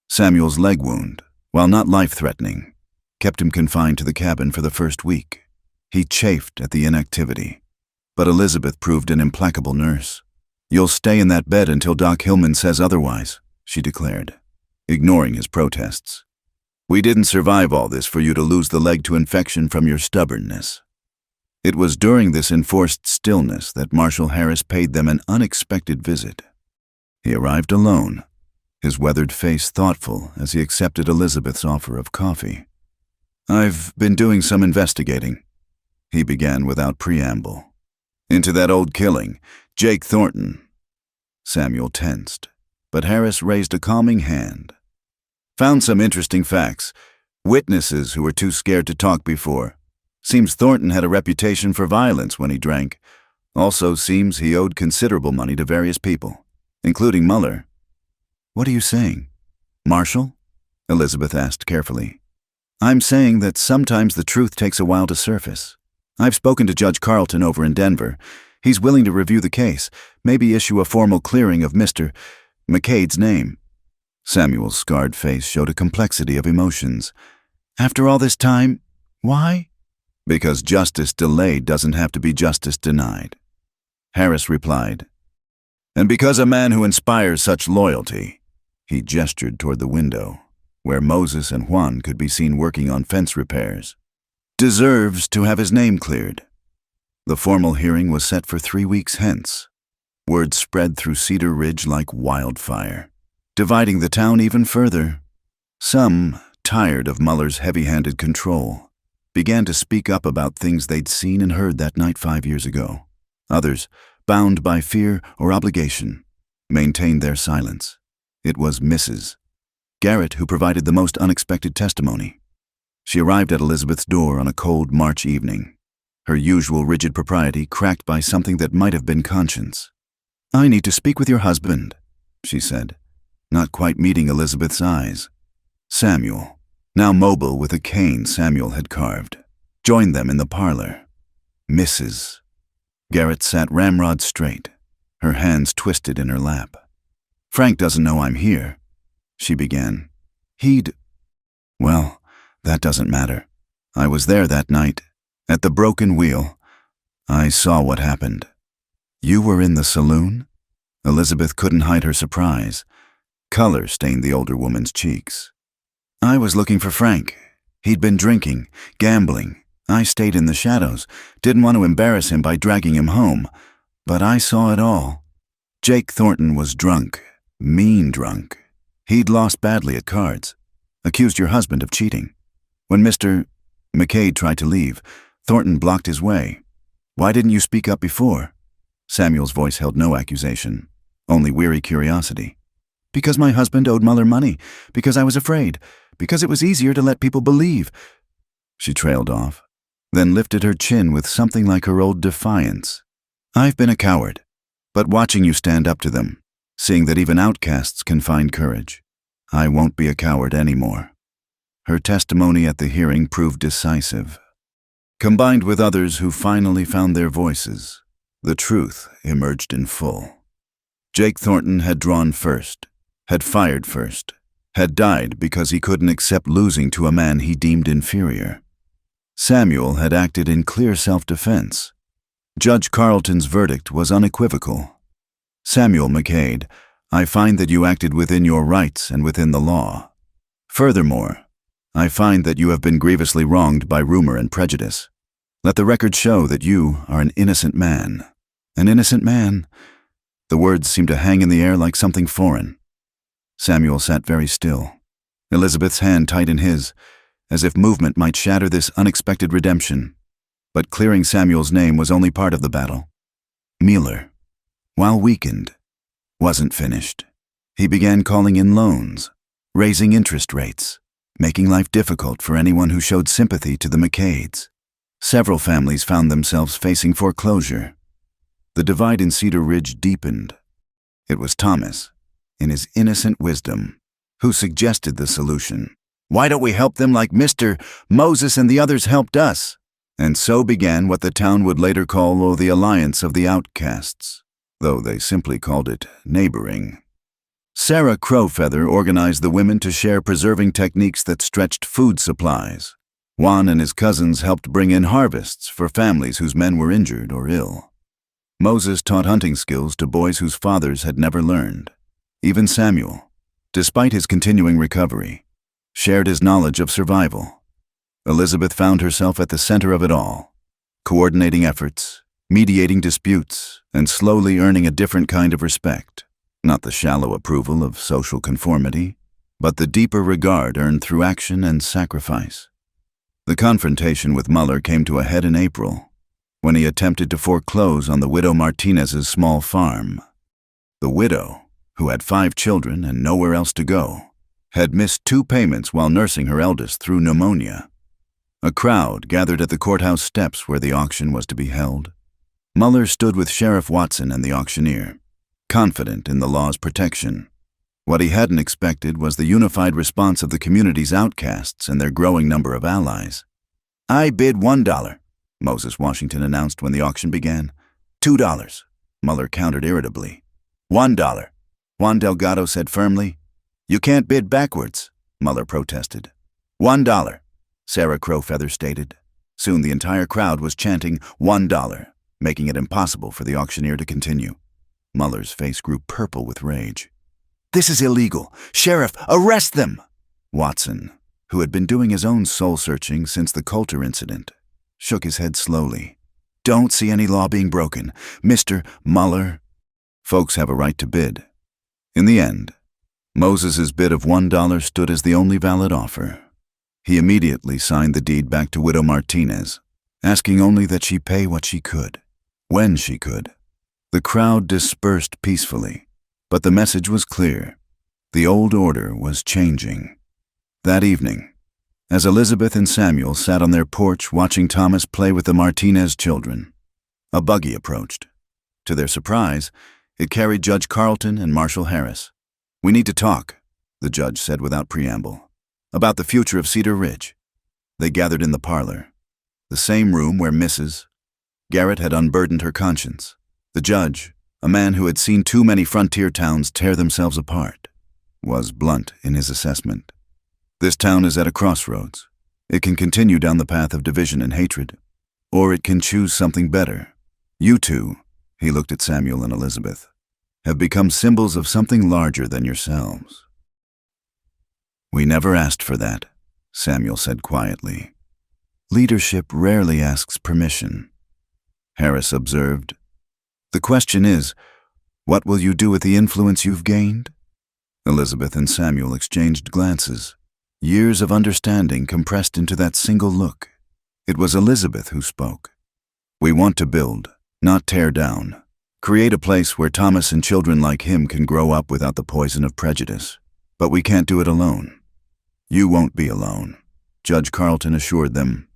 Samuel's leg wound, while not life-threatening, kept him confined to the cabin for the first week. He chafed at the inactivity, but Elizabeth proved an implacable nurse. "You'll stay in that bed until Doc Hillman says otherwise," she declared, ignoring his protests. "We didn't survive all this for you to lose the leg to infection from your stubbornness." It was during this enforced stillness that Marshal Harris paid them an unexpected visit. He arrived alone, his weathered face thoughtful as he accepted Elizabeth's offer of coffee. "I've been doing some investigating," he began without preamble. "Into that old killing, Jake Thornton." Samuel tensed, but Harris raised a calming hand. "Found some interesting facts. Witnesses who were too scared to talk before. Seems Thornton had a reputation for violence when he drank. Also seems he owed considerable money to various people, including Muller." "What are you saying, Marshal?" Elizabeth asked carefully. "I'm saying that sometimes the truth takes a while to surface. I've spoken to Judge Carlton over in Denver. He's willing to review the case, maybe issue a formal clearing of Mr. McCade's name." Samuel's scarred face showed a complexity of emotions. "After all this time, why?" "Because justice delayed doesn't have to be justice denied," Harris replied. "And because a man who inspires such loyalty," he gestured toward the window, where Moses and Juan could be seen working on fence repairs, "deserves to have his name cleared." The formal hearing was set for 3 weeks hence. Word spread through Cedar Ridge like wildfire, dividing the town even further. Some, tired of Muller's heavy-handed control, began to speak up about things they'd seen and heard that night 5 years ago. Others, bound by fear or obligation, maintained their silence. It was Mrs. Garrett who provided the most unexpected testimony. She arrived at Elizabeth's door on a cold March evening, her usual rigid propriety cracked by something that might have been conscience. "I need to speak with your husband," she said, not quite meeting Elizabeth's eyes. Samuel, now mobile with a cane Samuel had carved, joined them in the parlor. "Mrs." Garrett sat ramrod straight, her hands twisted in her lap. "Frank doesn't know I'm here," she began. "Well, that doesn't matter. I was there that night, at the Broken Wheel. I saw what happened." "You were in the saloon?" Elizabeth couldn't hide her surprise. Color stained the older woman's cheeks. "I was looking for Frank. He'd been drinking, gambling. I stayed in the shadows, didn't want to embarrass him by dragging him home, but I saw it all. Jake Thornton was drunk, mean drunk. He'd lost badly at cards, accused your husband of cheating. When Mr. McCade tried to leave, Thornton blocked his way. Why didn't you speak up before?" Samuel's voice held no accusation, only weary curiosity. "Because my husband owed Muller money, because I was afraid, because it was easier to let people believe." She trailed off, then lifted her chin with something like her old defiance. "I've been a coward, but watching you stand up to them, seeing that even outcasts can find courage, I won't be a coward anymore." Her testimony at the hearing proved decisive. Combined with others who finally found their voices, the truth emerged in full. Jake Thornton had drawn first, had fired first, had died because he couldn't accept losing to a man he deemed inferior. Samuel had acted in clear self-defense. Judge Carlton's verdict was unequivocal. Samuel McCade, I find that you acted within your rights and within the law. Furthermore, I find that you have been grievously wronged by rumor and prejudice. Let the record show that you are an innocent man. An innocent man? The words seemed to hang in the air like something foreign. Samuel sat very still, Elizabeth's hand tight in his, as if movement might shatter this unexpected redemption. But clearing Samuel's name was only part of the battle. Mueller, while weakened, wasn't finished. He began calling in loans, raising interest rates, making life difficult for anyone who showed sympathy to the McCades. Several families found themselves facing foreclosure. The divide in Cedar Ridge deepened. It was Thomas, in his innocent wisdom, who suggested the solution. Why don't we help them like Mr. Moses and the others helped us? And so began what the town would later call the Alliance of the Outcasts, though they simply called it neighboring. Sarah Crowfeather organized the women to share preserving techniques that stretched food supplies. Juan and his cousins helped bring in harvests for families whose men were injured or ill. Moses taught hunting skills to boys whose fathers had never learned. Even Samuel, despite his continuing recovery, shared his knowledge of survival. Elizabeth found herself at the center of it all, coordinating efforts, mediating disputes, and slowly earning a different kind of respect. Not the shallow approval of social conformity, but the deeper regard earned through action and sacrifice. The confrontation with Mueller came to a head in April, when he attempted to foreclose on the widow Martinez's small farm. The widow, who had 5 children and nowhere else to go, had missed 2 payments while nursing her eldest through pneumonia. A crowd gathered at the courthouse steps where the auction was to be held. Mueller stood with Sheriff Watson and the auctioneer, confident in the law's protection. What he hadn't expected was the unified response of the community's outcasts and their growing number of allies. "I bid $1, Moses Washington announced when the auction began. $2, Mueller countered irritably. $1, Juan Delgado said firmly. "You can't bid backwards," Mueller protested. $1, Sarah Crowfeather stated. Soon the entire crowd was chanting $1, making it impossible for the auctioneer to continue. Mueller's face grew purple with rage. "This is illegal. Sheriff, arrest them!" Watson, who had been doing his own soul-searching since the Coulter incident, shook his head slowly. "Don't see any law being broken, Mr. Mueller. Folks have a right to bid." In the end, Moses's bid of $1 stood as the only valid offer. He immediately signed the deed back to widow Martinez, asking only that she pay what she could, when she could. The crowd dispersed peacefully, but the message was clear. The old order was changing. That evening, as Elizabeth and Samuel sat on their porch watching Thomas play with the Martinez children, a buggy approached. To their surprise, it carried Judge Carlton and Marshal Harris. "We need to talk," the judge said without preamble, "about the future of Cedar Ridge." They gathered in the parlor, the same room where Mrs. Garrett had unburdened her conscience. The judge, a man who had seen too many frontier towns tear themselves apart, was blunt in his assessment. This town is at a crossroads. It can continue down the path of division and hatred, or it can choose something better. You two, he looked at Samuel and Elizabeth, have become symbols of something larger than yourselves. "We never asked for that," Samuel said quietly. "Leadership rarely asks permission," Harris observed. "The question is, what will you do with the influence you've gained?" Elizabeth and Samuel exchanged glances, years of understanding compressed into that single look. It was Elizabeth who spoke. "We want to build, not tear down. Create a place where Thomas and children like him can grow up without the poison of prejudice. But we can't do it alone." "You won't be alone," Judge Carlton assured them.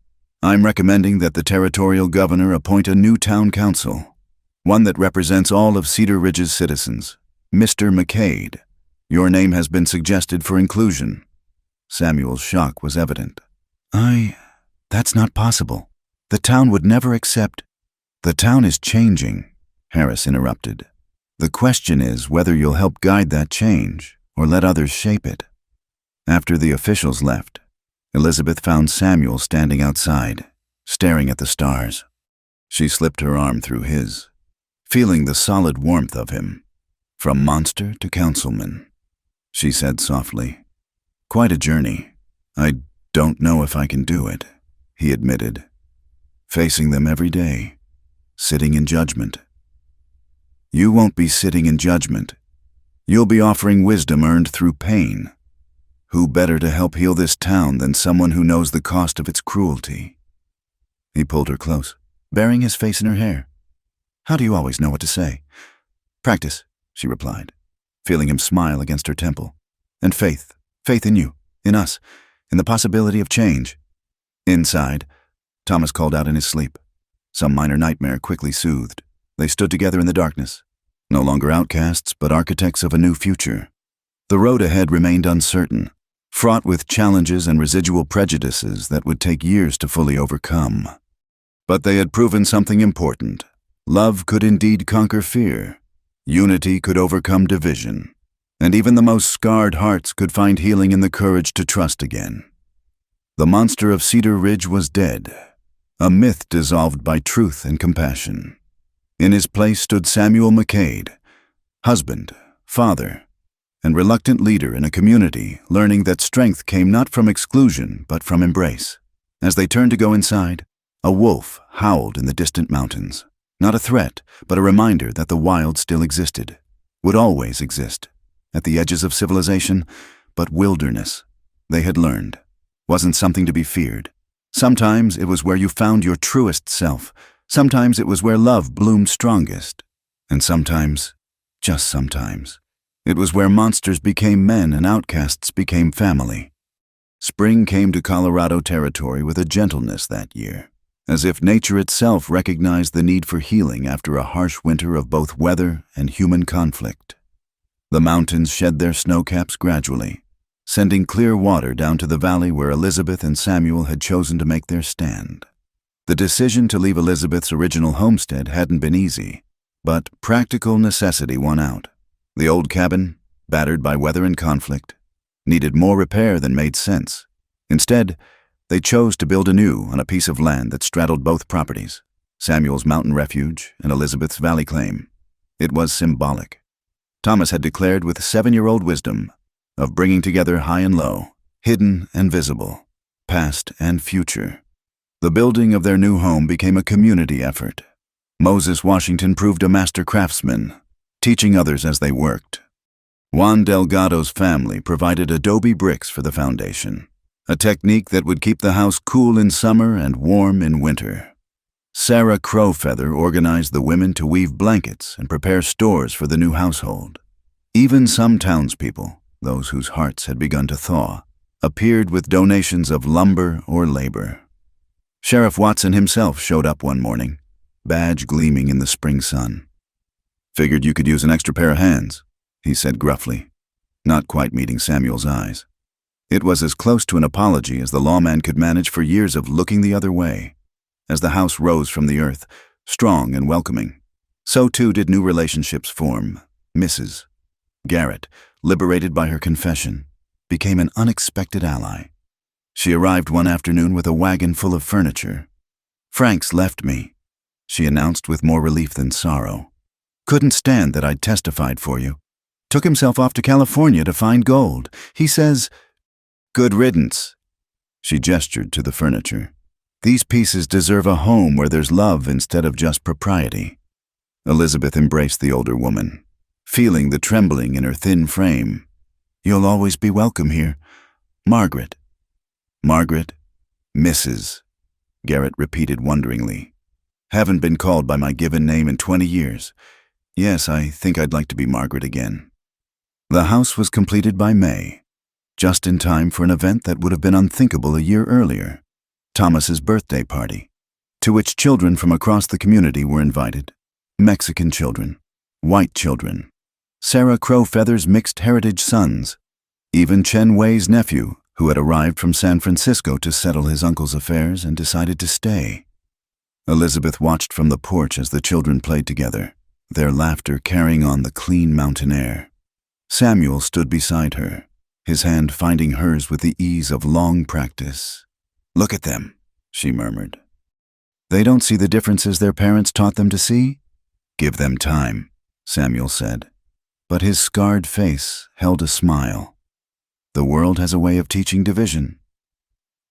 "I'm recommending that the territorial governor appoint a new town council, one that represents all of Cedar Ridge's citizens. Mr. McCade, your name has been suggested for inclusion." Samuel's shock was evident. That's not possible. The town would never accept." "The town is changing," Harris interrupted. "The question is whether you'll help guide that change or let others shape it." After the officials left, Elizabeth found Samuel standing outside, staring at the stars. She slipped her arm through his, feeling the solid warmth of him. From monster to councilman, she said softly. Quite a journey. I don't know if I can do it, he admitted. Facing them every day, sitting in judgment. You won't be sitting in judgment. You'll be offering wisdom earned through pain. Who better to help heal this town than someone who knows the cost of its cruelty? He pulled her close, burying his face in her hair. How do you always know what to say? Practice, she replied, feeling him smile against her temple. And faith in you, in us, in the possibility of change. Inside, Thomas called out in his sleep. Some minor nightmare quickly soothed. They stood together in the darkness, no longer outcasts, but architects of a new future. The road ahead remained uncertain, fraught with challenges and residual prejudices that would take years to fully overcome. But they had proven something important. Love could indeed conquer fear. Unity could overcome division. And even the most scarred hearts could find healing in the courage to trust again. The monster of Cedar Ridge was dead, a myth dissolved by truth and compassion. In his place stood Samuel McCade, husband, father, and reluctant leader in a community, learning that strength came not from exclusion but from embrace. As they turned to go inside, a wolf howled in the distant mountains. Not a threat, but a reminder that the wild still existed, would always exist. At the edges of civilization, but wilderness, they had learned, wasn't something to be feared. Sometimes it was where you found your truest self. Sometimes it was where love bloomed strongest. And sometimes, just sometimes, it was where monsters became men and outcasts became family. Spring came to Colorado territory with a gentleness that year, as if nature itself recognized the need for healing after a harsh winter of both weather and human conflict. The mountains shed their snowcaps gradually, sending clear water down to the valley where Elizabeth and Samuel had chosen to make their stand. The decision to leave Elizabeth's original homestead hadn't been easy, but practical necessity won out. The old cabin, battered by weather and conflict, needed more repair than made sense. Instead, they chose to build anew on a piece of land that straddled both properties, Samuel's mountain refuge and Elizabeth's valley claim. It was symbolic. Thomas had declared with 7-year-old wisdom of bringing together high and low, hidden and visible, past and future. The building of their new home became a community effort. Moses Washington proved a master craftsman, teaching others as they worked. Juan Delgado's family provided adobe bricks for the foundation, a technique that would keep the house cool in summer and warm in winter. Sarah Crowfeather organized the women to weave blankets and prepare stores for the new household. Even some townspeople, those whose hearts had begun to thaw, appeared with donations of lumber or labor. Sheriff Watson himself showed up one morning, badge gleaming in the spring sun. Figured you could use an extra pair of hands, he said gruffly, not quite meeting Samuel's eyes. It was as close to an apology as the lawman could manage for years of looking the other way. As the house rose from the earth, strong and welcoming, so too did new relationships form. Mrs. Garrett, liberated by her confession, became an unexpected ally. She arrived one afternoon with a wagon full of furniture. Frank's left me, she announced with more relief than sorrow. Couldn't stand that I'd testified for you. Took himself off to California to find gold. He says, good riddance. She gestured to the furniture. These pieces deserve a home where there's love instead of just propriety. Elizabeth embraced the older woman, feeling the trembling in her thin frame. You'll always be welcome here. Margaret. Margaret, Mrs. Garrett repeated wonderingly. Haven't been called by my given name in 20 years. Yes, I think I'd like to be Margaret again. The house was completed by May, just in time for an event that would have been unthinkable a year earlier. Thomas's birthday party, to which children from across the community were invited. Mexican children, white children, Sarah Crowfeather's mixed heritage sons, even Chen Wei's nephew, who had arrived from San Francisco to settle his uncle's affairs and decided to stay. Elizabeth watched from the porch as the children played together, their laughter carrying on the clean mountain air. Samuel stood beside her, his hand finding hers with the ease of long practice. Look at them, she murmured. They don't see the differences their parents taught them to see? Give them time, Samuel said. but his scarred face held a smile. The world has a way of teaching division.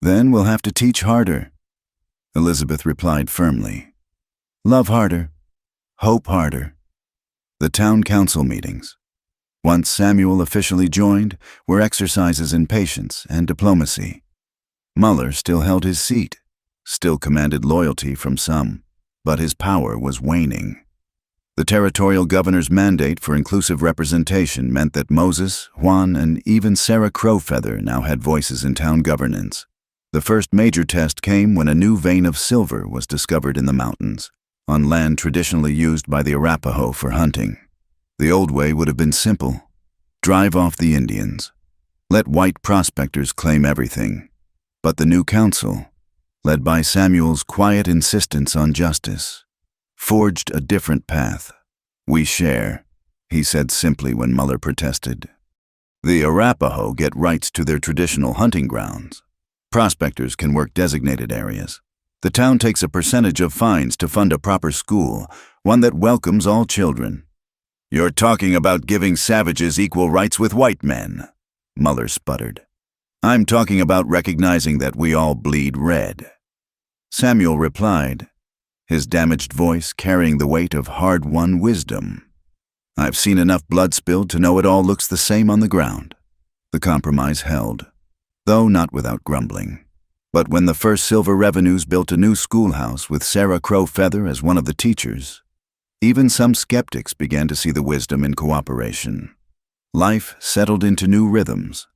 Then we'll have to teach harder, Elizabeth replied firmly. Love harder, hope harder. The town council meetings, once Samuel officially joined, were exercises in patience and diplomacy. Muller still held his seat, still commanded loyalty from some, but his power was waning. The territorial governor's mandate for inclusive representation meant that Moses, Juan, and even Sarah Crowfeather now had voices in town governance. The first major test came when a new vein of silver was discovered in the mountains, on land traditionally used by the Arapaho for hunting. The old way would have been simple. Drive off the Indians. Let white prospectors claim everything. But the new council, led by Samuel's quiet insistence on justice, forged a different path. We share, he said simply when Muller protested. The Arapaho get rights to their traditional hunting grounds. Prospectors can work designated areas. The town takes a percentage of fines to fund a proper school, one that welcomes all children. You're talking about giving savages equal rights with white men, Muller sputtered. I'm talking about recognizing that we all bleed red. Samuel replied, his damaged voice carrying the weight of hard-won wisdom. I've seen enough blood spilled to know it all looks the same on the ground. The compromise held, though not without grumbling. But when the first silver revenues built a new schoolhouse with Sarah Crowfeather as one of the teachers, even some skeptics began to see the wisdom in cooperation. Life settled into new rhythms.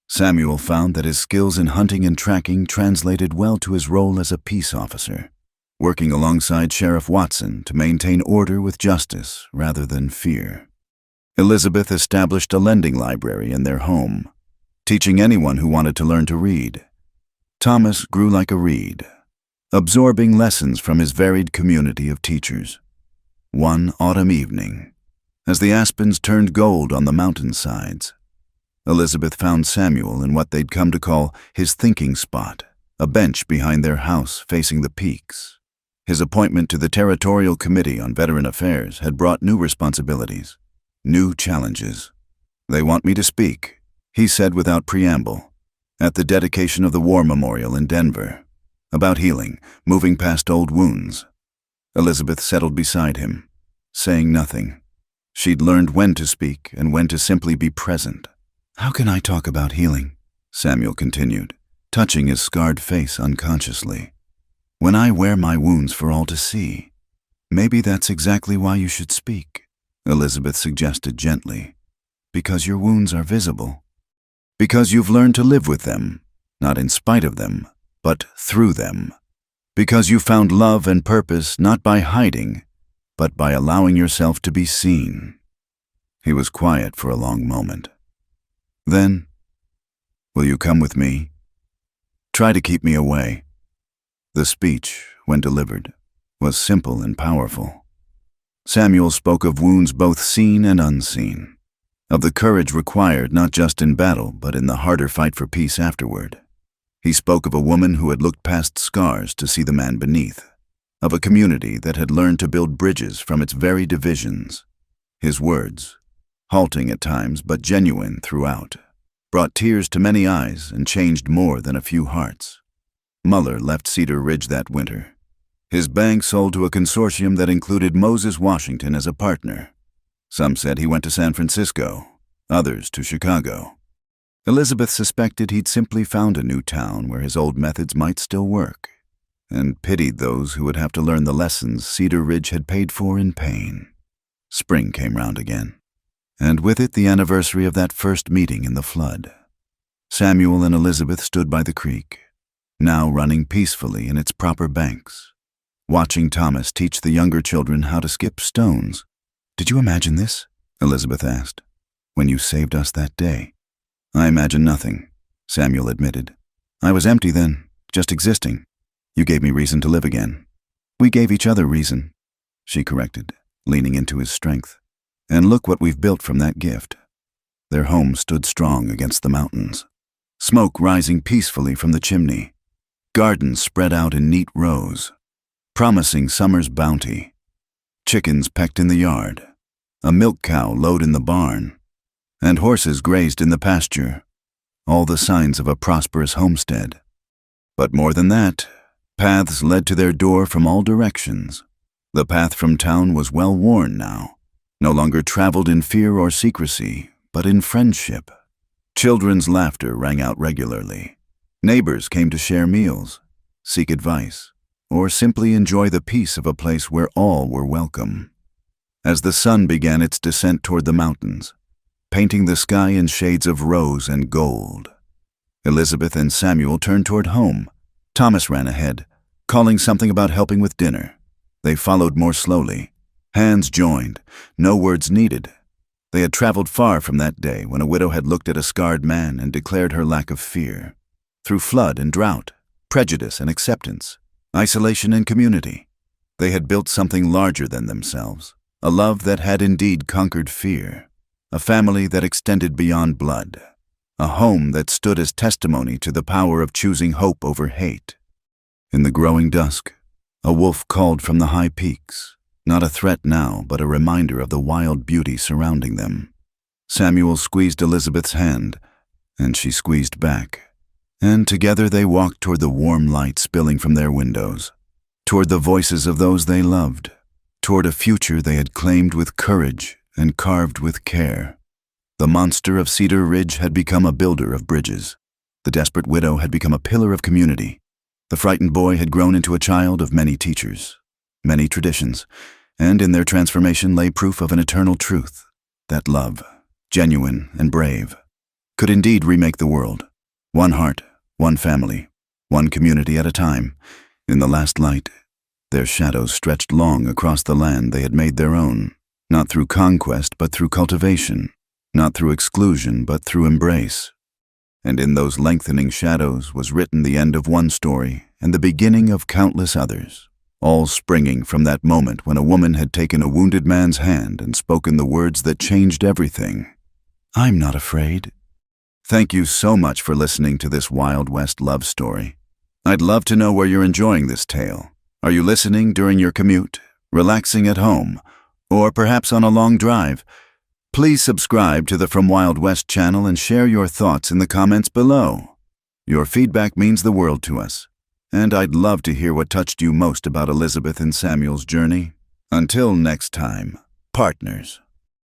Samuel found that his skills in hunting and tracking translated well to his role as a peace officer, working alongside Sheriff Watson to maintain order with justice rather than fear. Elizabeth established a lending library in their home, teaching anyone who wanted to learn to read. Thomas grew like a reed, absorbing lessons from his varied community of teachers. One autumn evening, as the aspens turned gold on the mountainsides, Elizabeth found Samuel in what they'd come to call his thinking spot, a bench behind their house facing the peaks. His appointment to the Territorial Committee on Veteran Affairs had brought new responsibilities, new challenges. They want me to speak, he said without preamble, at the dedication of the War Memorial in Denver, about healing, moving past old wounds. Elizabeth settled beside him, saying nothing. She'd learned when to speak and when to simply be present. How can I talk about healing? Samuel continued, touching his scarred face unconsciously. When I wear my wounds for all to see. Maybe that's exactly why you should speak, Elizabeth suggested gently. Because your wounds are visible. Because you've learned to live with them, not in spite of them, but through them. Because you found love and purpose not by hiding, but by allowing yourself to be seen. He was quiet for a long moment. Then, will you come with me? Try to keep me away. The speech, when delivered, was simple and powerful. Samuel spoke of wounds both seen and unseen, of the courage required not just in battle but in the harder fight for peace afterward. He spoke of a woman who had looked past scars to see the man beneath, of a community that had learned to build bridges from its very divisions. His words, halting at times but genuine throughout, brought tears to many eyes and changed more than a few hearts. Muller left Cedar Ridge that winter. His bank sold to a consortium that included Moses Washington as a partner. Some said he went to San Francisco, others to Chicago. Elizabeth suspected he'd simply found a new town where his old methods might still work, and pitied those who would have to learn the lessons Cedar Ridge had paid for in pain. Spring came round again, and with it the anniversary of that first meeting in the flood. Samuel and Elizabeth stood by the creek, now running peacefully in its proper banks, watching Thomas teach the younger children how to skip stones. "Did you imagine this?" Elizabeth asked, "when you saved us that day?" "I imagine nothing," Samuel admitted. "I was empty then, just existing. You gave me reason to live again." "We gave each other reason," she corrected, leaning into his strength. "And look what we've built from that gift." Their home stood strong against the mountains, smoke rising peacefully from the chimney, gardens spread out in neat rows, promising summer's bounty. Chickens pecked in the yard, a milk cow lowed in the barn, and horses grazed in the pasture, all the signs of a prosperous homestead. But more than that, paths led to their door from all directions. The path from town was well worn now, no longer traveled in fear or secrecy, but in friendship. Children's laughter rang out regularly. Neighbors came to share meals, seek advice, or simply enjoy the peace of a place where all were welcome. As the sun began its descent toward the mountains, painting the sky in shades of rose and gold, Elizabeth and Samuel turned toward home. Thomas ran ahead, calling something about helping with dinner. They followed more slowly. Hands joined, no words needed. They had traveled far from that day when a widow had looked at a scarred man and declared her lack of fear. Through flood and drought, prejudice and acceptance, isolation and community, they had built something larger than themselves, a love that had indeed conquered fear, a family that extended beyond blood, a home that stood as testimony to the power of choosing hope over hate. In the growing dusk, a wolf called from the high peaks, not a threat now, but a reminder of the wild beauty surrounding them. Samuel squeezed Elizabeth's hand, and she squeezed back, and together they walked toward the warm light spilling from their windows, toward the voices of those they loved, toward a future they had claimed with courage and carved with care. The monster of Cedar Ridge had become a builder of bridges. The desperate widow had become a pillar of community. The frightened boy had grown into a child of many teachers, many traditions, and in their transformation lay proof of an eternal truth, that love, genuine and brave, could indeed remake the world. One heart, one family, one community at a time. In the last light, their shadows stretched long across the land they had made their own, not through conquest but through cultivation, not through exclusion but through embrace. And in those lengthening shadows was written the end of one story and the beginning of countless others, all springing from that moment when a woman had taken a wounded man's hand and spoken the words that changed everything. "I'm not afraid." Thank you so much for listening to this Wild West love story. I'd love to know where you're enjoying this tale. Are you listening during your commute, relaxing at home, or perhaps on a long drive? Please subscribe to the From Wild West channel and share your thoughts in the comments below. Your feedback means the world to us, and I'd love to hear what touched you most about Elizabeth and Samuel's journey. Until next time, partners.